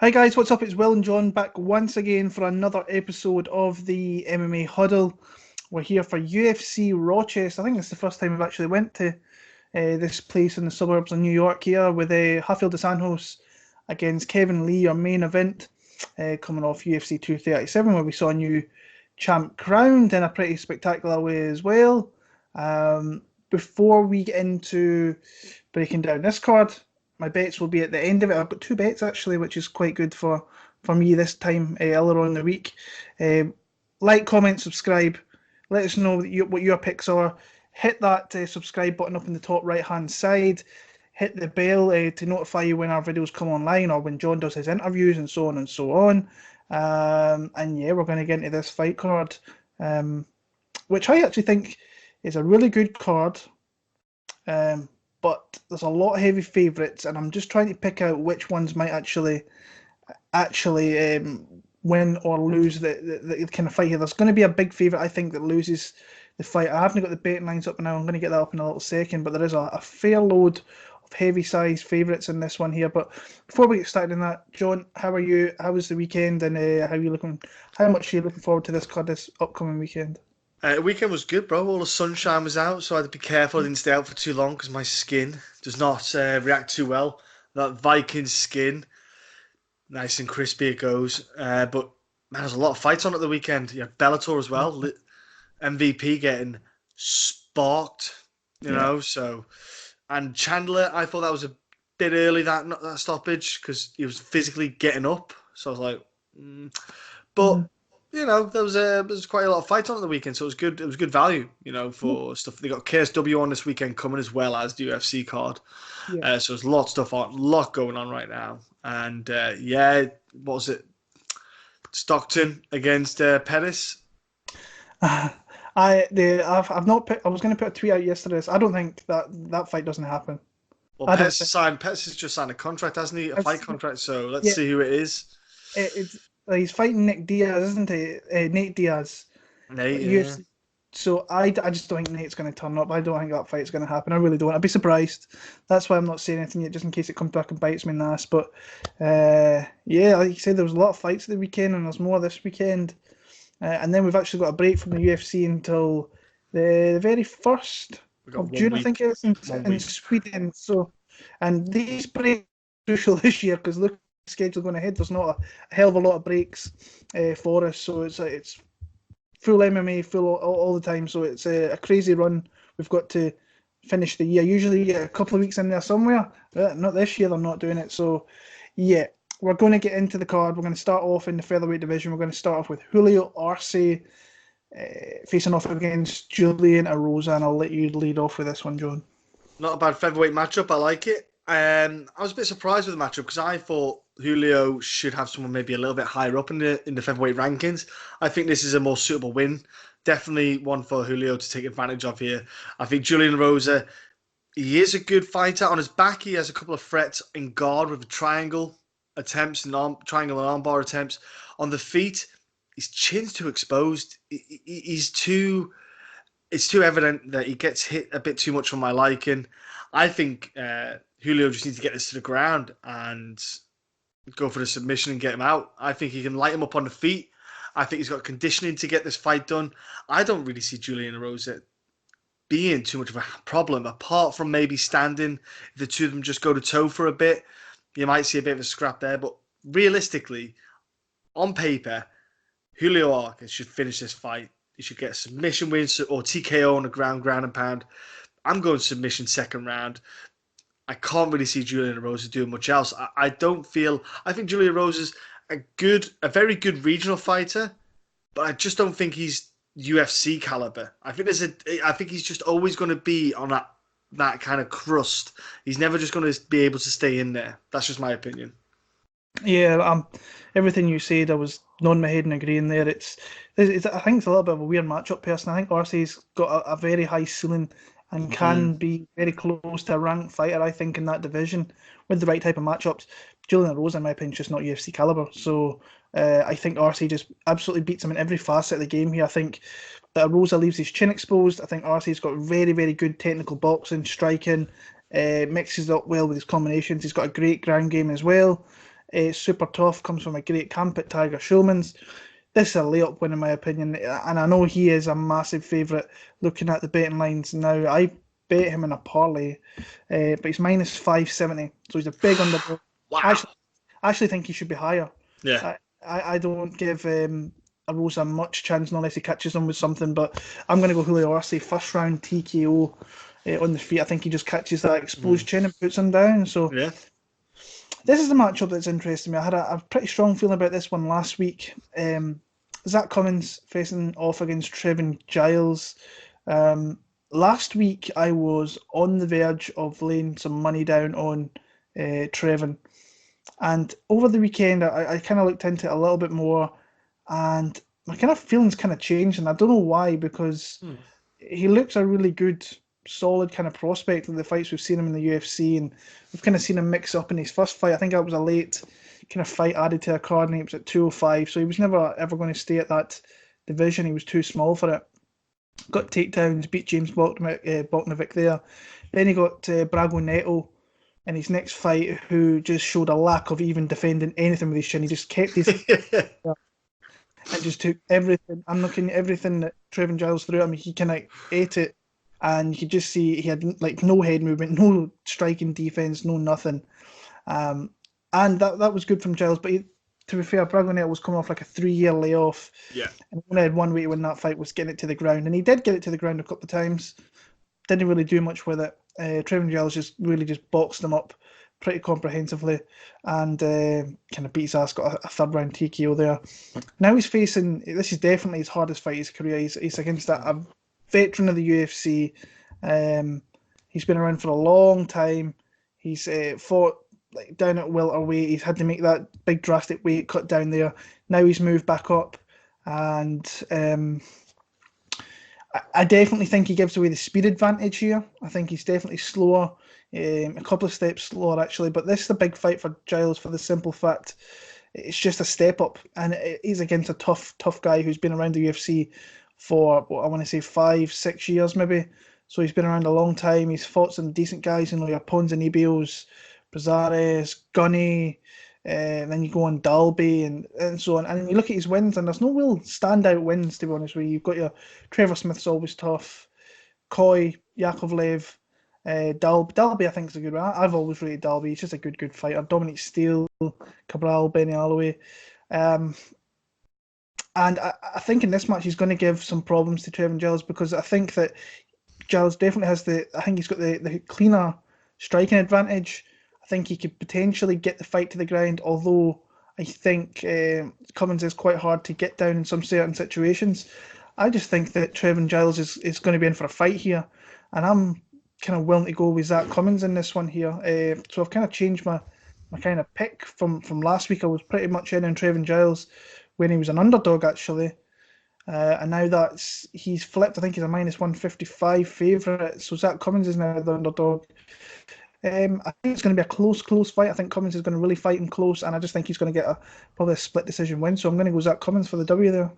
Hi guys, what's up? It's Will and John back once again for another episode of the MMA Huddle. We're here for UFC Rochester. I think it's the first time we've actually went to this place in the suburbs of New York here with Rafael Dos Anjos against Kevin Lee, our main event, coming off UFC 237, where we saw a new champ crowned in a pretty spectacular way as well. Before we get into breaking down this card, my bets will be at the end of it. I've got two bets actually, which is quite good for me this time earlier on in the week. Like, comment, subscribe. Let us know what your picks are. Hit that subscribe button up in the top right hand side. Hit the bell to notify you when our videos come online or when John does his interviews and so on and so on. And yeah, we're going to get into this fight card, which I actually think is a really good card. But there's a lot of heavy favourites, and I'm just trying to pick out which ones might actually win or lose the kind of fight here. There's going to be a big favourite, I think, that loses the fight. I haven't got the betting lines up now. I'm going to get that up in a little second, but there is a fair load of heavy-sized favourites in this one here. But before we get started on that, John, how are you? How was the weekend, and how are you looking? How much are you looking forward to this card this upcoming weekend? The weekend was good, bro. All the sunshine was out, so I had to be careful. I didn't stay out for too long because my skin does not react too well. That Viking skin, nice and crispy it goes. But man, there's a lot of fights on at the weekend. You have Bellator as well. MVP getting sparked, you know. So, and Chandler, I thought that was a bit early that stoppage because he was physically getting up. So I was like, but. You know, there was quite a lot of fights on the weekend, so it was good. It was good value, you know, for stuff. They got KSW on this weekend coming as well as the UFC card. Yeah. So there's a lot of stuff on, a lot going on right now. And what was it? Stockton against Pettis. I've not put. I was going to put a tweet out yesterday. So I don't think that fight doesn't happen. Well, Pettis has just signed a contract, hasn't he? A fight contract. So let's see who it is. He's fighting Nick Diaz, isn't he? Nate Diaz. Nate, yeah. So I just don't think Nate's going to turn up. I don't think that fight's going to happen. I really don't. I'd be surprised. That's why I'm not saying anything yet, just in case it comes back and bites me in the ass. But like you said, there was a lot of fights the weekend, and there's more this weekend. And then we've actually got a break from the UFC until the very 1st of June, I think it is, in Sweden. So, and these breaks are crucial this year because look. Schedule going ahead, there's not a hell of a lot of breaks for us, so it's full MMA, full all the time. So it's a crazy run. We've got to finish the year. Usually you get a couple of weeks in there somewhere. Not this year. They're not doing it. So yeah, we're going to get into the card. We're going to start off in the featherweight division. We're going to start off with Julio Arce facing off against Julian Erosa, and I'll let you lead off with this one, John. Not a bad featherweight matchup. I like it. I was a bit surprised with the matchup because I thought Julio should have someone maybe a little bit higher up in the featherweight rankings. I think this is a more suitable win. Definitely one for Julio to take advantage of here. I think Julian Erosa, he is a good fighter. On his back, he has a couple of threats in guard with the triangle attempts and triangle and armbar attempts. On the feet, his chin's too exposed. It's too evident that he gets hit a bit too much for my liking. I think Julio just needs to get this to the ground and go for the submission and get him out. I think he can light him up on the feet. I think he's got conditioning to get this fight done. I don't really see Julian Erosa being too much of a problem, apart from maybe standing. If the two of them just go to toe for a bit, you might see a bit of a scrap there. But realistically, on paper, Julio Arce should finish this fight. He should get a submission win or TKO on the ground and pound. I'm going submission second round. I can't really see Julian Erosa doing much else. I think Julian Erosa's a very good regional fighter, but I just don't think he's UFC caliber. I think he's just always going to be on that kind of crust. He's never just going to be able to stay in there. That's just my opinion. Yeah, everything you said, I was nodding my head and agreeing there. I think it's a little bit of a weird matchup, personally. I think Arce's got a very high ceiling and can be very close to a ranked fighter, I think, in that division with the right type of matchups. Julian Erosa, in my opinion, is just not UFC caliber. So I think Arce just absolutely beats him in every facet of the game here. I think that Erosa leaves his chin exposed. I think Arce's got very, very good technical boxing, striking, mixes it up well with his combinations. He's got a great ground game as well. super tough, comes from a great camp at Tiger Schulman's. This is a layup win in my opinion, and I know he is a massive favourite looking at the betting lines now. I bet him in a parlay, but he's minus 570, so he's a big underdog. Wow. I actually think he should be higher. Yeah. I don't give Erosa much chance unless he catches him with something, but I'm going to go Julio Arce, first round TKO on the feet. I think he just catches that exposed chin and puts him down. So yeah. This is the matchup that's interesting me. I had a pretty strong feeling about this one last week. Zach Cummins facing off against Trevin Giles. Last week, I was on the verge of laying some money down on Trevin. And over the weekend, I kind of looked into it a little bit more, and my kind of feelings kind of changed. And I don't know why, because he looks a really good, solid kind of prospect in the fights we've seen him in the UFC, and we've kind of seen him mix up in his first fight. I think that was a late kind of fight added to a card, and it was at 205, so he was never ever going to stay at that division. He was too small for it. Got takedowns, beat James Boknovic there. Then he got Brago Neto in his next fight, who just showed a lack of even defending anything with his chin. He just kept his and just took everything. I'm looking at everything that Trevin Giles threw at him. He kind of ate it, and you could just see he had like no head movement, no striking defense, no nothing. And that was good from Giles, but to be fair, Brago Neto was coming off like a 3-year layoff. Yeah. And he only had one way to win that fight, was getting it to the ground. And he did get it to the ground a couple of times. Didn't really do much with it. Trevin Giles just boxed him up pretty comprehensively, and kind of beat his ass, got a third round TKO there. Now he's facing, this is definitely his hardest fight of his career. He's against a veteran of the UFC. He's been around for a long time. He's fought like down at welterweight. He's had to make that big drastic weight cut down there. Now he's moved back up, and I definitely think he gives away the speed advantage here. I think he's definitely slower, a couple of steps slower actually. But this is the big fight for Giles for the simple fact it's just a step up, and he's against a tough guy who's been around the UFC for what I want to say 5-6 years maybe. So he's been around a long time. He's fought some decent guys, your Ponzinibbio's, Brazares, Gunny, then you go on Dalby and so on. And you look at his wins, and there's no real standout wins, to be honest with you. You've got your Trevor Smith's always tough, Coy, Yakovlev, Dalby I think is a good one. I've always rated Dalby. He's just a good fighter. Dominic Steele, Cabral, Benny Alloway. And I think in this match he's going to give some problems to Trevin Giles, because I think that Giles definitely has he's got the cleaner striking advantage. I think he could potentially get the fight to the ground, although I think Cummins is quite hard to get down in some certain situations. I just think that Trevin Giles is going to be in for a fight here, and I'm kind of willing to go with Zach Cummins in this one here. So I've kind of changed my kind of pick from last week. I was pretty much in on Trevin Giles when he was an underdog actually, and now that he's flipped. I think he's a minus 155 favourite. So Zach Cummins is now the underdog. I think it's going to be a close fight. I think Cummins is going to really fight him close, and I just think he's going to get probably a split decision win. So I'm going to go Zach Cummins for the W there.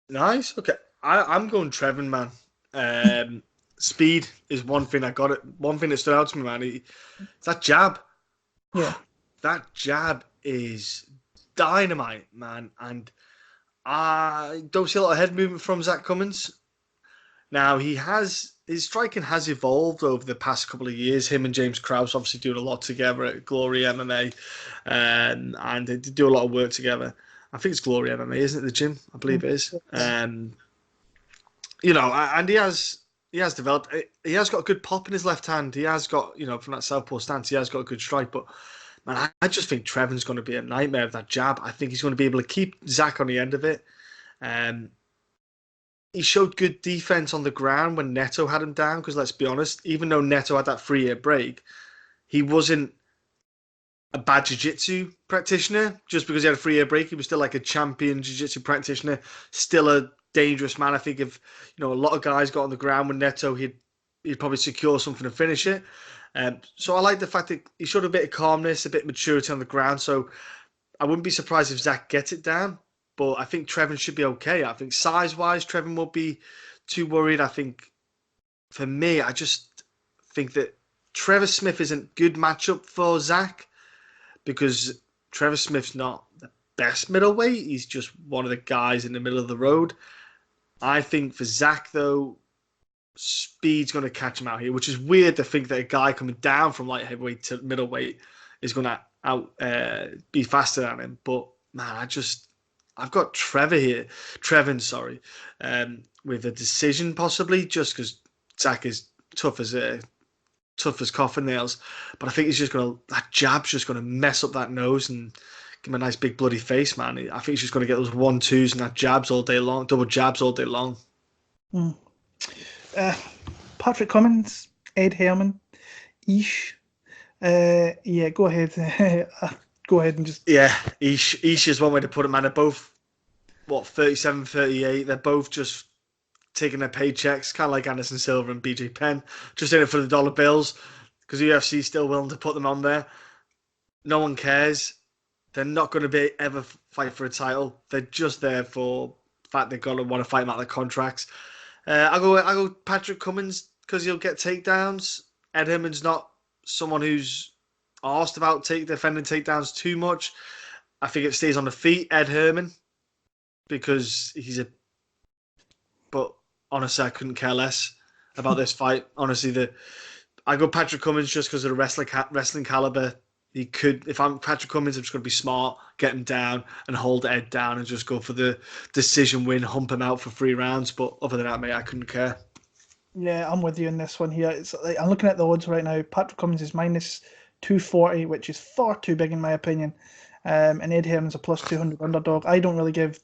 Nice. Okay, I'm going Trevin, man. Speed is one thing I got it. One thing that stood out to me, man. It's that jab. Yeah. That jab is dynamite, man. And I don't see a lot of head movement from Zach Cummins. Now, his striking has evolved over the past couple of years. Him and James Krause obviously doing a lot together at Glory MMA, and they do a lot of work together. I think it's Glory MMA, isn't it, the gym? I believe it is. And he has developed. He has got a good pop in his left hand. He has got, from that southpaw stance, he has got a good strike. But, man, I just think Trevin's going to be a nightmare with that jab. I think he's going to be able to keep Zach on the end of it. He showed good defense on the ground when Neto had him down, because let's be honest, even though Neto had that 3-year break, he wasn't a bad jiu-jitsu practitioner. Just because he had a 3-year break, he was still like a champion jiu-jitsu practitioner, still a dangerous man. I think if a lot of guys got on the ground with Neto, he'd probably secure something to finish it. So I like the fact that he showed a bit of calmness, a bit of maturity on the ground. So I wouldn't be surprised if Zach gets it down. But I think Trevin should be okay. I think size-wise, Trevin won't be too worried. I think, for me, I just think that Trevor Smith is a good matchup for Zach, because Trevor Smith's not the best middleweight. He's just one of the guys in the middle of the road. I think for Zach, though, speed's going to catch him out here, which is weird to think that a guy coming down from light heavyweight to middleweight is going to be faster than him. But, man, I've got Trevin, with a decision possibly, just because Zach is tough as coffin nails. But I think that jab's just going to mess up that nose and give him a nice big bloody face, man. I think he's just going to get those 1-2s and that jabs all day long, double jabs all day long. Patrick Cummins, Ed Herman, Ish. Yeah, go ahead. Go ahead and just... Yeah, Ish is one way to put it, man. They're both, 37, 38. They're both just taking their paychecks, kind of like Anderson Silva and BJ Penn, just in it for the dollar bills, because the UFC is still willing to put them on there. No one cares. They're not going to ever fight for a title. They're just there for the fact they've got to want to fight them out their contracts. I go Patrick Cummins because he'll get takedowns. Ed Herman's not someone who's asked about defending takedowns too much. I think it stays on the feet, Ed Herman, because but honestly, I couldn't care less about this fight. Honestly, I go Patrick Cummins just because of the wrestling caliber. He could, if I'm Patrick Cummins, I'm just going to be smart, get him down and hold Ed down and just go for the decision win, hump him out for 3 rounds. But other than that, mate, I couldn't care. Yeah, I'm with you on this one here. It's like, I'm looking at the odds right now. Patrick Cummins is minus 240, which is far too big in my opinion. And Ed Herman's a plus 200 underdog. I don't really give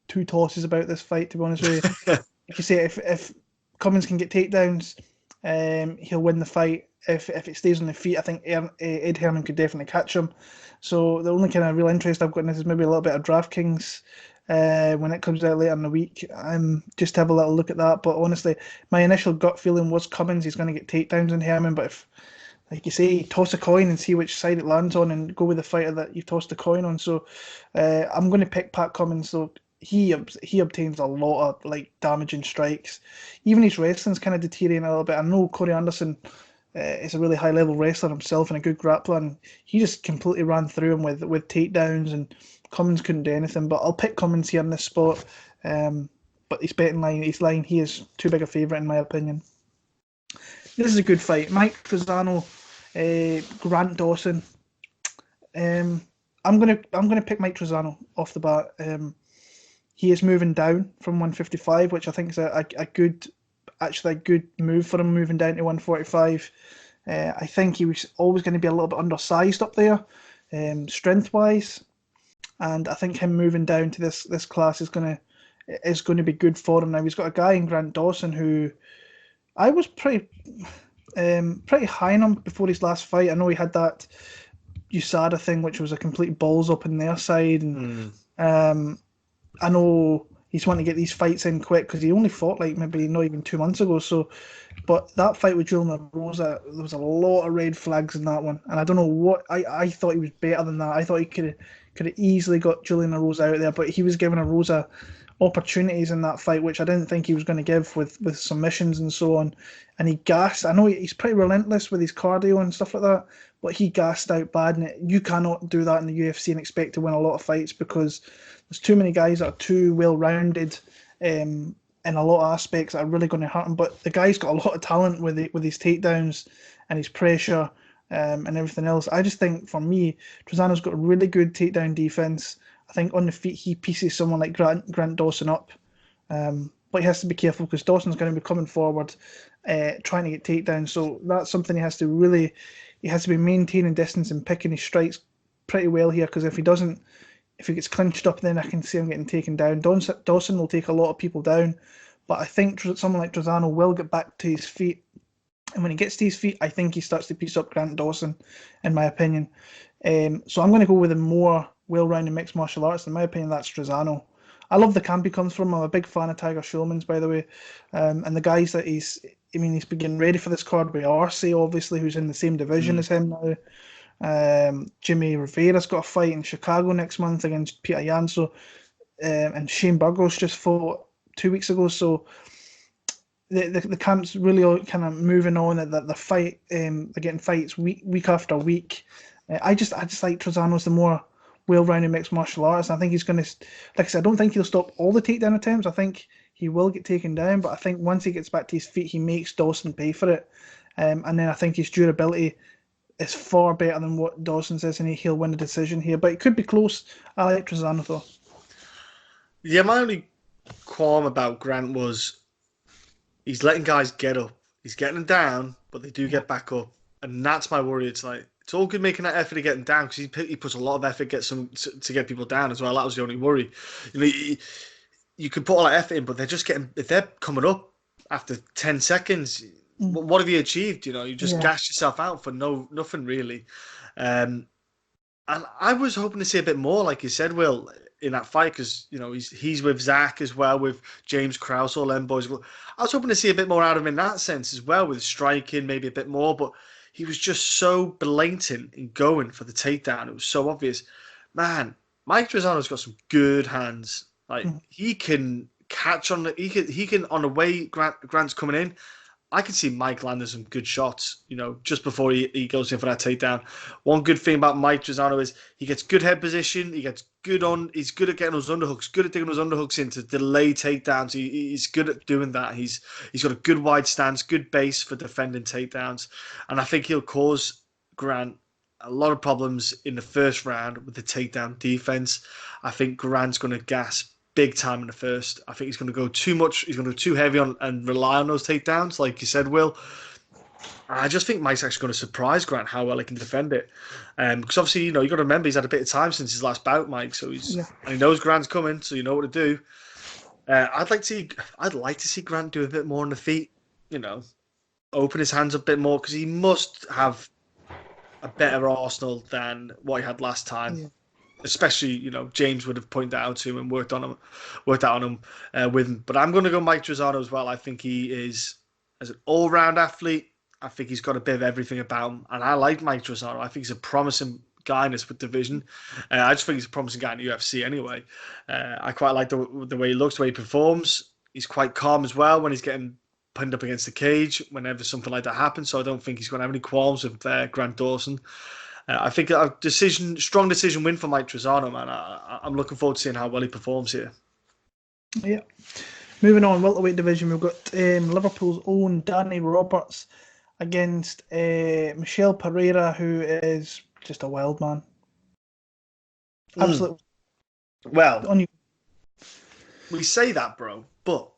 2 tosses about this fight, to be honest with you. Like you say, if Cummins can get takedowns, he'll win the fight. If it stays on the feet, I think Ed Herman could definitely catch him. So the only kind of real interest I've got in this is maybe a little bit of DraftKings when it comes out later in the week. Just to have a little look at that. But honestly, my initial gut feeling was Cummins. He's going to get takedowns in Herman. But if, like you say, toss a coin and see which side it lands on and go with the fighter that you've tossed the coin on. So I'm going to pick Pat Cummins. So he obtains a lot of damaging strikes. Even his wrestling's kind of deteriorating a little bit. I know Corey Anderson is a really high level wrestler himself and a good grappler, and he just completely ran through him with takedowns, and Cummins couldn't do anything. But I'll pick Cummins here in this spot. But his betting line, he is too big a favourite in my opinion. This is a good fight. Mike Trizano, Grant Dawson. I'm gonna pick Mike Trizano off the bat. He is moving down from 155, which I think is a good move for him, moving down to 145. I think he was always going to be a little bit undersized up there, strength-wise, and I think him moving down to this class is going to be good for him. Now he's got a guy in Grant Dawson who I was pretty high on him before his last fight. I know he had that USADA thing, which was a complete balls up in their side, and I know he's wanting to get these fights in quick because he only fought maybe not even 2 months ago. So, but that fight with Julian Erosa, there was a lot of red flags in that one, and I don't know what I thought he was better than that. I thought he could have easily got Julian Erosa out there, but he was giving Erosa opportunities in that fight, which I didn't think he was going to give with submissions and so on. And he gassed. I know he's pretty relentless with his cardio and stuff like that, but he gassed out bad. And you cannot do that in the UFC and expect to win a lot of fights because there's too many guys that are too well-rounded in a lot of aspects that are really going to hurt him. But the guy's got a lot of talent with his takedowns and his pressure and everything else. I just think, for me, Trizano's got a really good takedown defense. I think on the feet he pieces someone like Grant Dawson up. But he has to be careful because Dawson's going to be coming forward trying to get takedowns. So that's something he has to be maintaining distance and picking his strikes pretty well here, because if he gets clinched up, then I can see him getting taken down. Dawson will take a lot of people down, but I think someone like Trizano will get back to his feet. And when he gets to his feet, I think he starts to piece up Grant Dawson, in my opinion. So I'm going to go with a more well-rounded mixed martial arts. In my opinion, that's Trizano. I love the camp he comes from. I'm a big fan of Tiger Schulman's, by the way. And the guys that he's been getting ready for this card with Arce, obviously, who's in the same division as him now. Jimmy Rivera's got a fight in Chicago next month against Peter Yan. And Shane Burgos just fought 2 weeks ago. So the camp's really kind of moving on. The fight, they're getting fights week after week. I just like Trizano's the more well-rounded mixed martial artist. I think he's going to, like I said, I don't think he'll stop all the takedown attempts. I think he will get taken down, but I think once he gets back to his feet, he makes Dawson pay for it. And then I think his durability is far better than what Dawson says, and he'll win the decision here. But it could be close. I like Trizano, though. Yeah, my only qualm about Grant was he's letting guys get up. He's getting them down, but they do get back up. And that's my worry. It's like, it's all good making that effort to get them down because he puts a lot of effort to get people down as well. That was the only worry. You know, you could put all that effort in, but they're just getting, if they're coming up after 10 seconds, what have you achieved? You know, you just gashed yourself out for nothing really. And I was hoping to see a bit more, like you said, Will, in that fight, because you know he's with Zach as well, with James Krause, all them boys. I was hoping to see a bit more out of him in that sense as well, with striking maybe a bit more, but he was just so blatant in going for the takedown. It was so obvious. Man, Mike Trizano's got some good hands. Like he can catch on the he can on the way Grant's coming in. I can see Mike landing some good shots, you know, just before he goes in for that takedown. One good thing about Mike Trizano is he gets good head position. He's good at getting those underhooks, good at taking those underhooks in to delay takedowns. He's good at doing that. He's got a good wide stance, good base for defending takedowns. And I think he'll cause Grant a lot of problems in the first round with the takedown defense. I think Grant's going to gas big time in the first. I think he's going to go too much. He's going to go too heavy on and rely on those takedowns, like you said, Will. I just think Mike's actually going to surprise Grant how well he can defend it. Because obviously, you know, you got to remember he's had a bit of time since his last bout, Mike. So and he knows Grant's coming, so you know what to do. I'd like to see Grant do a bit more on the feet. You know, open his hands a bit more because he must have a better arsenal than what he had last time. Yeah. Especially, you know, James would have pointed that out to him and worked out on him with him. But I'm going to go Mike Trizano as well. I think he is, as an all-round athlete, I think he's got a bit of everything about him. And I like Mike Trizano. I think he's a promising guy in this division. I just think he's a promising guy in the UFC anyway. I quite like the way he looks, the way he performs. He's quite calm as well when he's getting pinned up against the cage, whenever something like that happens. So I don't think he's going to have any qualms with Grant Dawson. I think a strong decision win for Mike Trizano, man. I'm looking forward to seeing how well he performs here. Yeah. Moving on, welterweight division, we've got Liverpool's own Danny Roberts against Michel Pereira, who is just a wild man. Absolutely. Well, we say that, bro, but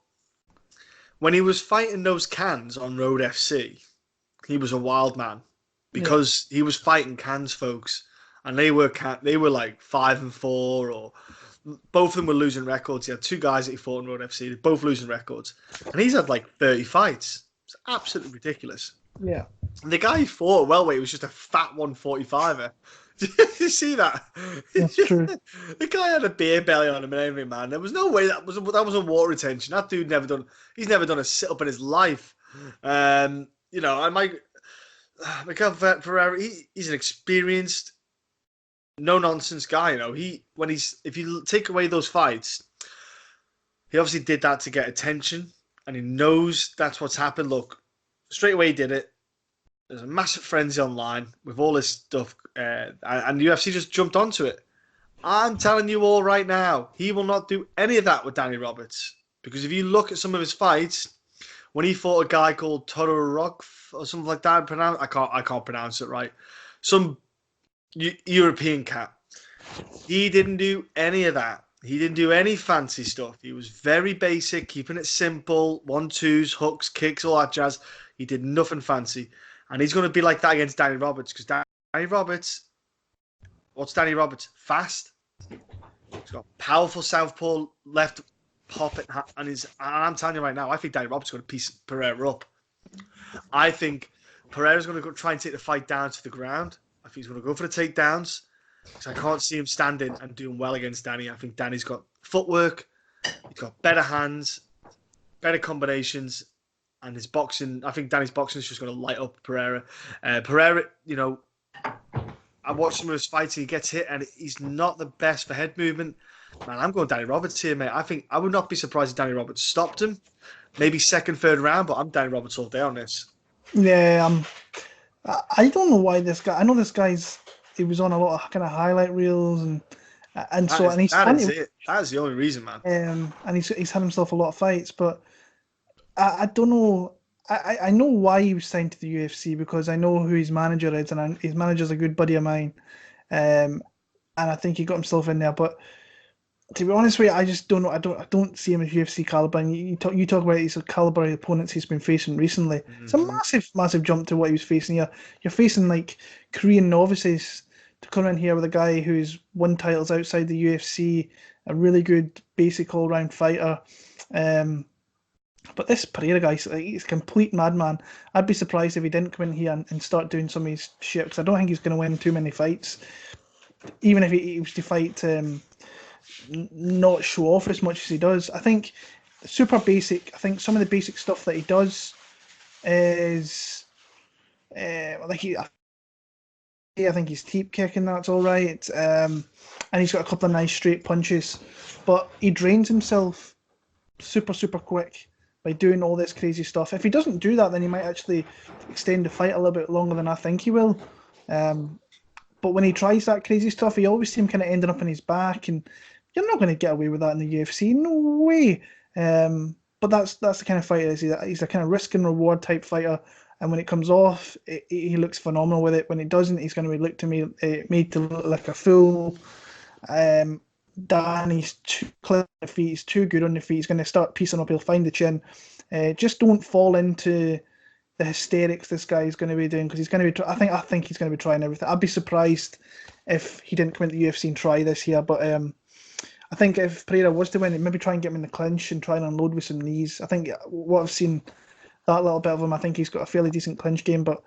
when he was fighting those cans on Road FC, he was a wild man. Because he was fighting cans, folks, and they were like 5-4, or both of them were losing records. He had two guys that he fought in Road FC, they're both losing records, and he's had like 30 fights. It's absolutely ridiculous. Yeah, and the guy he fought at welterweight was just a fat 145er. Did you see that? That's true. The guy had a beer belly on him and everything, man. There was no way that was a water retention. That dude he's never done a sit up in his life. You know, Michel Pereira, he's an experienced, no-nonsense guy. You know, if you take away those fights, he obviously did that to get attention, and he knows that's what's happened. Look, straight away he did it. There's a massive frenzy online with all this stuff, and the UFC just jumped onto it. I'm telling you all right now, he will not do any of that with Danny Roberts, because if you look at some of his fights, when he fought a guy called Todorov or something like that, I can't pronounce it right. Some European cat. He didn't do any of that. He didn't do any fancy stuff. He was very basic, keeping it simple, 1-2s, hooks, kicks, all that jazz. He did nothing fancy. And he's going to be like that against Danny Roberts, because Danny Roberts, what's Danny Roberts? Fast. He's got powerful southpaw left pop it, and I'm telling you right now, I think Danny Roberts is going to piece Pereira up. I think Pereira's going to try and take the fight down to the ground. I think he's going to go for the takedowns, because I can't see him standing and doing well against Danny. I think Danny's got footwork, he's got better hands, better combinations, and his boxing. I think Danny's boxing is just going to light up Pereira. Pereira, you know, I watched some of his fights, and he gets hit, and he's not the best for head movement. Man, I'm going Danny Roberts here, mate. I would not be surprised if Danny Roberts stopped him. Maybe second, third round, but I'm Danny Roberts all day on this. Yeah, I don't know why this guy. I know this guy's. He was on a lot of kind of highlight reels, and And so, and he's that is it. That is the only reason, man. And he's had himself a lot of fights, but I don't know. I know why he was signed to the UFC because I know who his manager is, and his manager's a good buddy of mine. And I think he got himself in there. But to be honest with you, I just don't know. I don't see him as UFC caliber. And you talk about his caliber of opponents he's been facing recently. It's a massive jump to what he was facing here. You're facing like Korean novices to come in here with a guy who's won titles outside the UFC, a really good basic all round fighter. But this Pereira guy, he's a complete madman. I'd be surprised if he didn't come in here and start doing some of his shit, because I don't think he's going to win too many fights. Even if he was to fight, not show off as much as he does. I think super basic. I think some of the basic stuff that he does is I think he's teep kicking, that's all right. And he's got a couple of nice straight punches, but he drains himself super quick by doing all this crazy stuff. If he doesn't do that, then he might actually extend the fight a little bit longer than I think he will. But when he tries that crazy stuff, he always seems kind of ending up on his back, and you're not going to get away with that in the UFC. No way. But that's the kind of fighter. He's a kind of risk and reward type fighter. And when it comes off, he looks phenomenal with it. When it doesn't, he's going to be looked to me made to look like a fool. Dan, he's too clear on the feet. He's too good on the feet. He's going to start piecing up. He'll find the chin. Just don't fall into the hysterics this guy is going to be doing, because he's going to be. I think he's going to be trying everything. I'd be surprised if he didn't come into the UFC and try this here. But I think if Pereira was to win, maybe try and get him in the clinch and try and unload with some knees. I think what I've seen, that little bit of him, I think he's got a fairly decent clinch game. But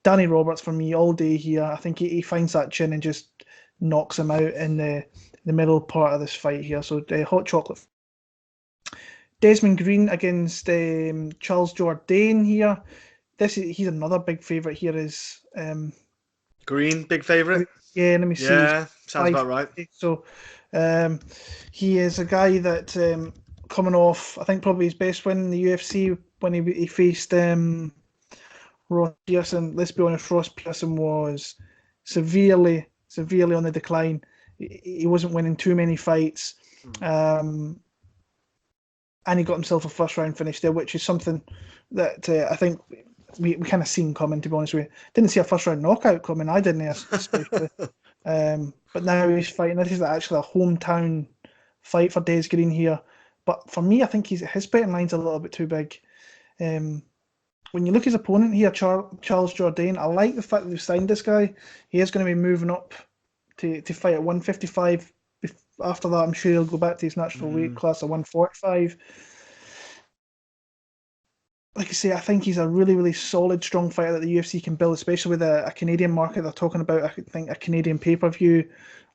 Danny Roberts for me all day here. I think he finds that chin and just knocks him out in the middle part of this fight here. So hot chocolate. Desmond Green against Charles Jourdain here. He's another big favourite here. Is Green big favourite? Yeah, let me see. Yeah, sounds about right. So he is a guy that coming off, I think probably his best win in the UFC when he faced Ross Pearson. Let's be honest, Ross Pearson was severely on the decline. He wasn't winning too many fights. And he got himself a first round finish there, which is something that I think we kind of seen coming, to be honest with you. Didn't see a first round knockout coming, I didn't, especially. But now he's fighting. This is actually a hometown fight for Des Green here. But for me, I think his betting line's a little bit too big. When you look at his opponent here, Charles Jourdain, I like the fact that they've signed this guy. He is going to be moving up to fight at 155. After that, I'm sure he'll go back to his natural weight class of 145. Like I say, I think he's a really solid, strong fighter that the UFC can build, especially with a Canadian market. They're talking about, I think, a Canadian pay-per-view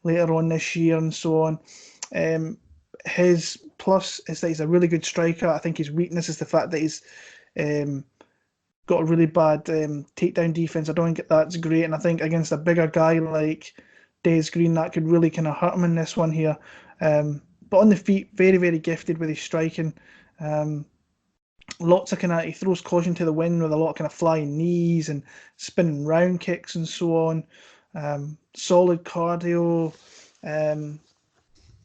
later on this year and so on. His plus is that he's a really good striker. I think his weakness is the fact that he's got a really bad takedown defense. I don't think that's great, and I think against a bigger guy like Des Green, that could really kind of hurt him in this one here. But on the feet, very gifted with his striking. Lots of he throws caution to the wind with a lot of kind of flying knees and spinning round kicks and so on. Solid cardio.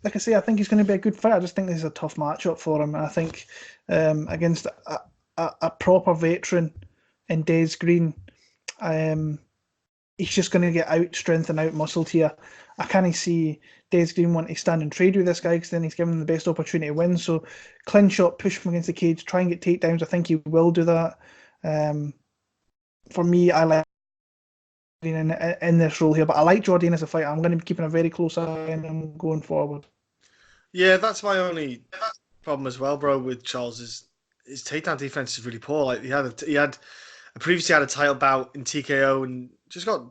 Like I say, I think he's going to be a good fighter. I just think this is a tough matchup for him. And I think against a proper veteran in Des Green, he's just going to get out strength and out muscled here. I can't see Des Green want to stand and trade with this guy, because then he's given him the best opportunity to win. So clinch up, push him against the cage, try and get takedowns. I think he will do that. For me, I like Green in this role here, but I like Jourdain as a fighter. I'm going to be keeping a very close eye on him going forward. Yeah, that's my only problem as well, bro, with Charles, is his takedown defense is really poor. Like he previously had a title bout in TKO and just got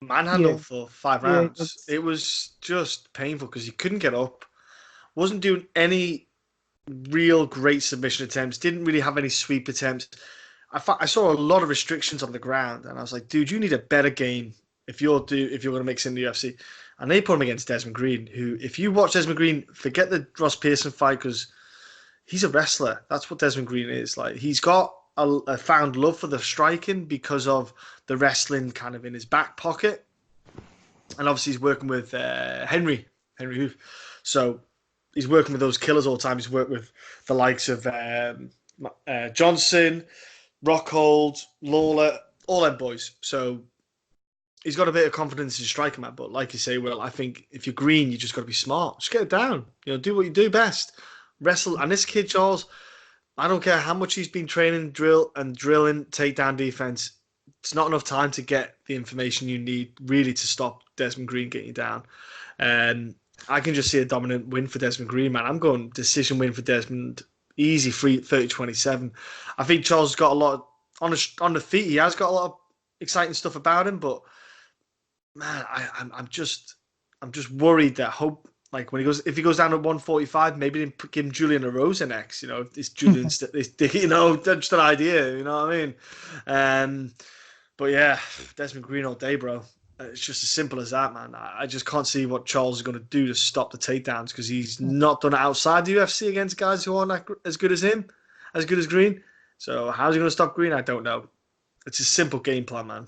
manhandled for 5 rounds. It was just painful because he couldn't get up, wasn't doing any real great submission attempts, didn't really have any sweep attempts. I saw a lot of restrictions on the ground, and I was like, dude, you need a better game if you're going to mix in the UFC. And they put him against Desmond Green, who, if you watch Desmond Green, forget the Ross Pearson fight, because he's a wrestler. That's what Desmond Green is. Like, he's got a found love for the striking because of the wrestling kind of in his back pocket. And obviously he's working with Henry Henry Hoof. So he's working with those killers all the time. He's worked with the likes of Johnson, Rockhold, Lawler, all them boys. So he's got a bit of confidence in striking, man. But like you say, Will, I think if you're green, you just got to be smart. Just get it down. Do what you do best. Wrestle. And this kid, Charles, I don't care how much he's been training, drilling takedown defense. It's not enough time to get the information you need really to stop Desmond Green getting you down. I can just see a dominant win for Desmond Green, man. I'm going decision win for Desmond. Easy, 30-27. I think Charles has got a lot on the feet. He has got a lot of exciting stuff about him, but man, I'm just worried that if he goes down at 145, maybe they give him Julian Erosa next. If this Julian's just an idea. You know what I mean? But yeah, Desmond Green all day, bro. It's just as simple as that, man. I just can't see what Charles is going to do to stop the takedowns because he's not done it outside the UFC against guys who aren't as good as him, as good as Green. So how's he going to stop Green? I don't know. It's a simple game plan, man.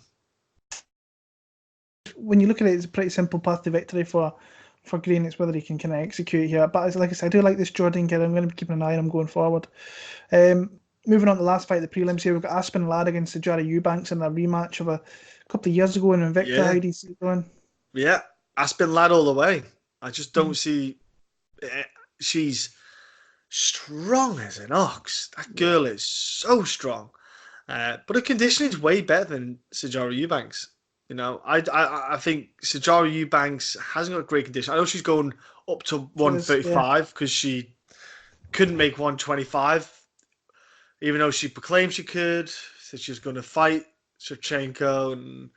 When you look at it, it's a pretty simple path to victory for Green. It's whether he can kind of execute here. But like I said, I do like this Jourdain kid. I'm going to be keeping an eye on him going forward. Moving on to the last fight, the prelims here, we've got Aspen Ladd against Sijara Eubanks in a rematch of a couple of years ago in Invicta. Yeah. How do you see it going? Yeah, Aspen Ladd all the way. I just don't see... She's strong as an ox. That girl is so strong. But her conditioning is way better than Sijara Eubanks. I think Sijara Eubanks hasn't got great condition. I know she's going up to 135 because she couldn't make 125, even though she proclaimed she could. Said she was going to fight Shevchenko, and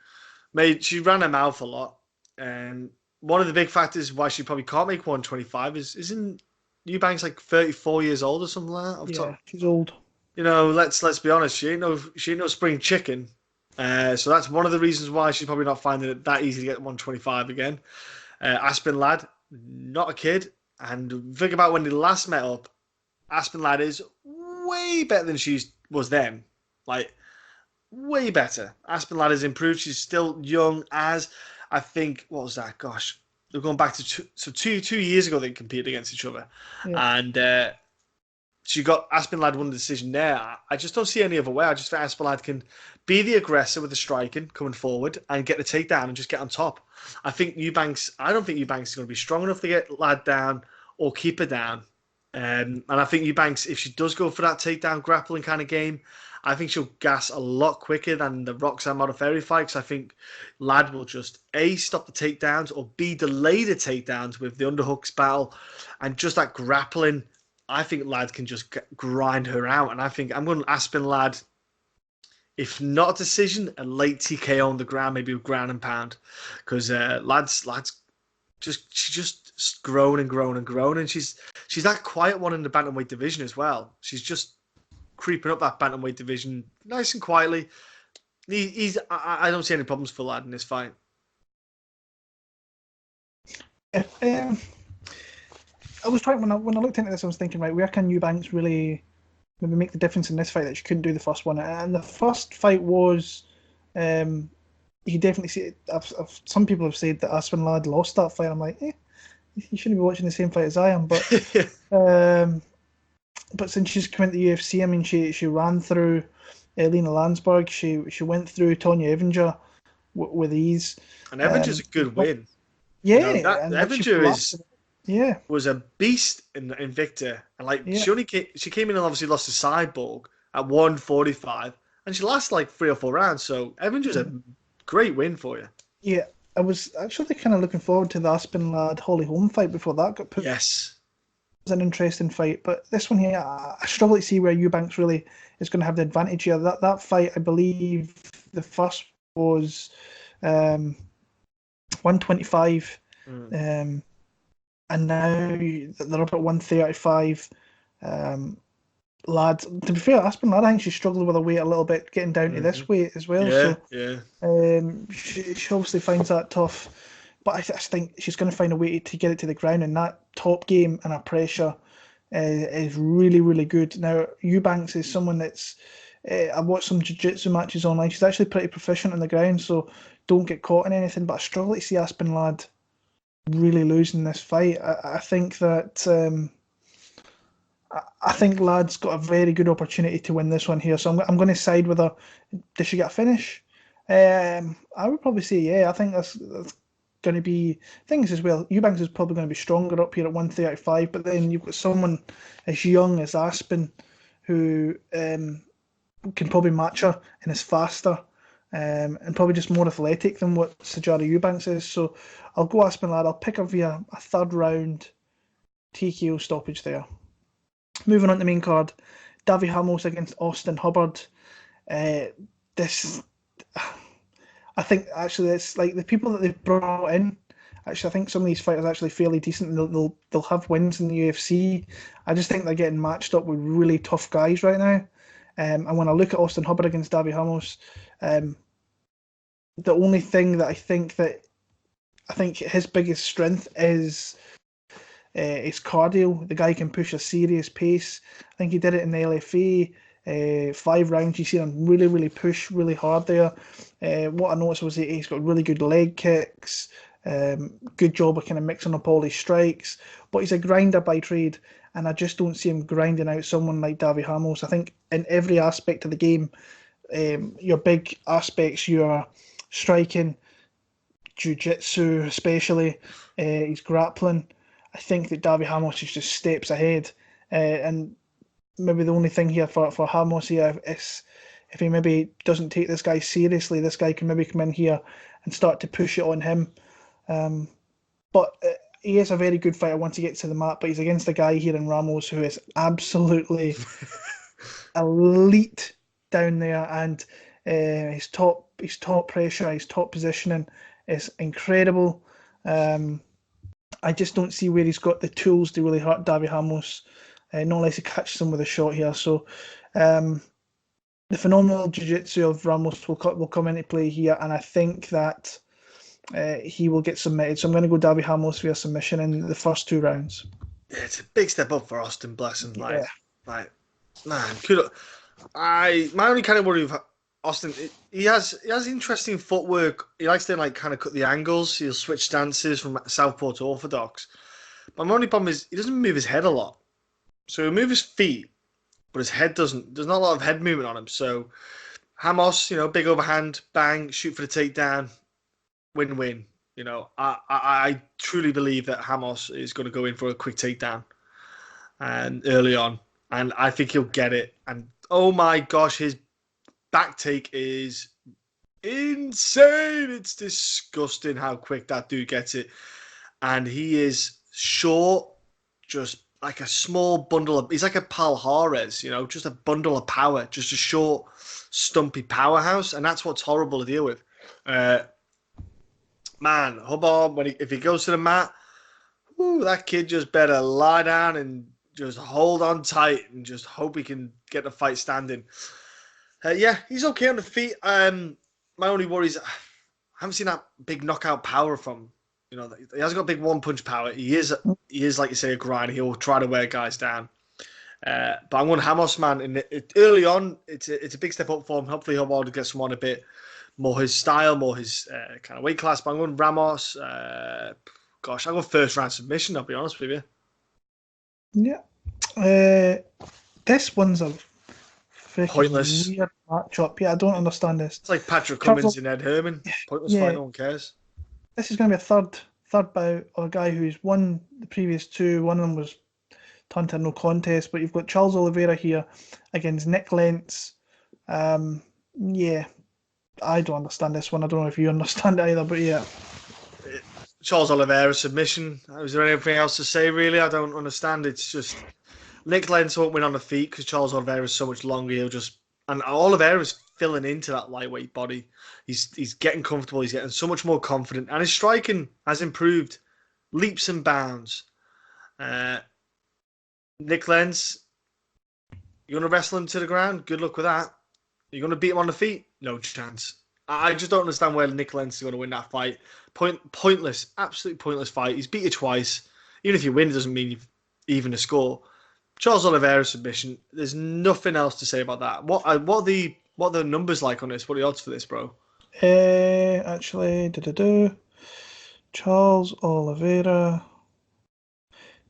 she ran her mouth a lot. And one of the big factors why she probably can't make 125 isn't Eubanks like 34 years old or something like that? She's old. Let's be honest. She ain't no spring chicken. So that's one of the reasons why she's probably not finding it that easy to get 125 again. Aspen Ladd, not a kid. And think about when they last met up, Aspen Ladd is way better than she was then. Like, way better. Aspen Ladd has improved. She's still young as, I think, what was that? Gosh, they're going back to two years ago they competed against each other. Yeah. And Aspen Ladd won the decision there. I just don't see any other way. I just think Aspen Ladd can be the aggressor with the striking coming forward and get the takedown and just get on top. I don't think Eubanks is going to be strong enough to get Ladd down or keep her down. And I think Eubanks, if she does go for that takedown grappling kind of game, I think she'll gas a lot quicker than the Roxanne Modafferi fight. Because I think Ladd will just A, stop the takedowns, or B, delay the takedowns with the underhooks battle. And just that grappling, I think Ladd can just grind her out. And I think I'm going to Aspen Ladd, if not a decision, a late TKO on the ground, maybe with ground and pound. Because Ladd's just grown and grown and grown. And she's that quiet one in the bantamweight division as well. She's just creeping up that bantamweight division nice and quietly. I don't see any problems for Ladd in this fight. I was trying when I looked into this, I was thinking, right, where can Eubanks really maybe make the difference in this fight that she couldn't do the first one? And the first fight was, you definitely see it. Some people have said that Aspen Ladd lost that fight. I'm like, you shouldn't be watching the same fight as I am. But but since she's come into the UFC, I mean, she ran through Lena Landsberg. She went through Tonya Evinger with ease. And Evinger's a good win. Yeah, Evinger was a beast in Invicta, and she came in and obviously lost to Cyborg at 145, and she lasted like 3 or 4 rounds. So Evinger's a great win for you. Yeah, I was actually kind of looking forward to the Aspen Ladd Holly Holm fight before that got put. Yes. It was an interesting fight, but this one here, I struggle to see where Eubanks really is going to have the advantage here. That fight, I believe, the first was 125, and now they're up at 135. Ladd, to be fair, Aspen Ladd, I think she struggled with her weight a little bit, getting down to this weight as well. She obviously finds that tough. But I just think she's going to find a way to get it to the ground, and that top game and her pressure is really, really good. Now, Eubanks is someone that's... I've watched some jiu-jitsu matches online. She's actually pretty proficient on the ground, so don't get caught in anything. But I struggle to see Aspen Ladd really losing this fight. I think that I think Lad's got a very good opportunity to win this one here. So I'm going to side with her. Does she get a finish? I would probably say yeah. I think that's going to be things as well. Eubanks is probably going to be stronger up here at 135, but then you've got someone as young as Aspen who can probably match her and is faster and probably just more athletic than what Sijara Eubanks is. So I'll go Aspen Lad. I'll pick her via a third round TKO stoppage there. Moving on to the main card, Davi Ramos against Austin Hubbard. This, I think, actually, it's like the people that they've brought in. Actually, I think some of these fighters are actually fairly decent. They'll have wins in the UFC. I just think they're getting matched up with really tough guys right now. And when I look at Austin Hubbard against Davi Ramos, the only thing that I think his biggest strength is his cardio. The guy can push a serious pace. I think he did it in the LFA. 5 rounds, you see him really, really push really hard there. What I noticed was that he's got really good leg kicks, good job of kind of mixing up all his strikes, but he's a grinder by trade, and I just don't see him grinding out someone like Davi Ramos. I think in every aspect of the game, your big aspects, your striking, jiu-jitsu especially, his grappling, I think that Davi Ramos is just steps ahead. And maybe the only thing here for Ramos here is if he maybe doesn't take this guy seriously, this guy can maybe come in here and start to push it on him. But he is a very good fighter once he gets to the mat, but he's against a guy here in Ramos who is absolutely elite down there, and his top pressure, his top positioning is incredible. I just don't see where he's got the tools to really hurt Davi Ramos, not unless he catches him with a shot here. So the phenomenal jiu-jitsu of Ramos will come into play here, and I think that he will get submitted. So I'm going to go Davi Ramos via submission in the first 2 rounds. Yeah, it's a big step up for Austin, bless him. Man, my only kind of worry with Austin, he has interesting footwork. He likes to kind of cut the angles. He'll switch stances from southpaw to orthodox. But my only problem is he doesn't move his head a lot. So he'll move his feet, but his head doesn't. There's not a lot of head movement on him. So Ramos, big overhand, bang, shoot for the takedown, win-win. I truly believe that Ramos is going to go in for a quick takedown and early on, and I think he'll get it. And oh my gosh, his back take is insane. It's disgusting how quick that dude gets it. And he is short, just like a small bundle of... He's like a Palhares, just a bundle of power. Just a short, stumpy powerhouse. And that's what's horrible to deal with. Man, Hubbard, if he goes to the mat, that kid just better lie down and just hold on tight and just hope he can get the fight standing. Yeah, he's okay on the feet. My only worry is I haven't seen that big knockout power from. He hasn't got big one-punch power. He is like you say, a grinder. He'll try to wear guys down. But I'm going Ramos, man. Early on, it's a big step up for him. Hopefully, Hubbard gets someone a bit more his style, more his kind of weight class. But I'm going Ramos. I'll go first round submission. I'll be honest with you. Yeah. This one's a pointless weird matchup. Yeah, I don't understand this. It's like Patrick Cummins and Ed Herman. Pointless fight, no one cares. This is going to be a third bout of a guy who's won the previous 2. One of them was turned to no contest, but you've got Charles Oliveira here against Nick Lentz. Yeah, I don't understand this one. I don't know if you understand it either, but yeah. Charles Oliveira submission. Is there anything else to say, really? I don't understand. It's just Nick Lentz won't win on the feet because Charles Oliveira is so much longer. And Oliveira's filling into that lightweight body. He's getting comfortable. He's getting so much more confident, and his striking has improved leaps and bounds. Nick Lentz, you're going to wrestle him to the ground? Good luck with that. You're going to beat him on the feet? No chance. I just don't understand where Nick Lentz is going to win that fight. Pointless, absolutely pointless fight. He's beat you twice. Even if you win, it doesn't mean you've even a score. Charles Oliveira submission. There's nothing else to say about that. What are the numbers like on this? What are the odds for this, bro? Actually, Charles Oliveira.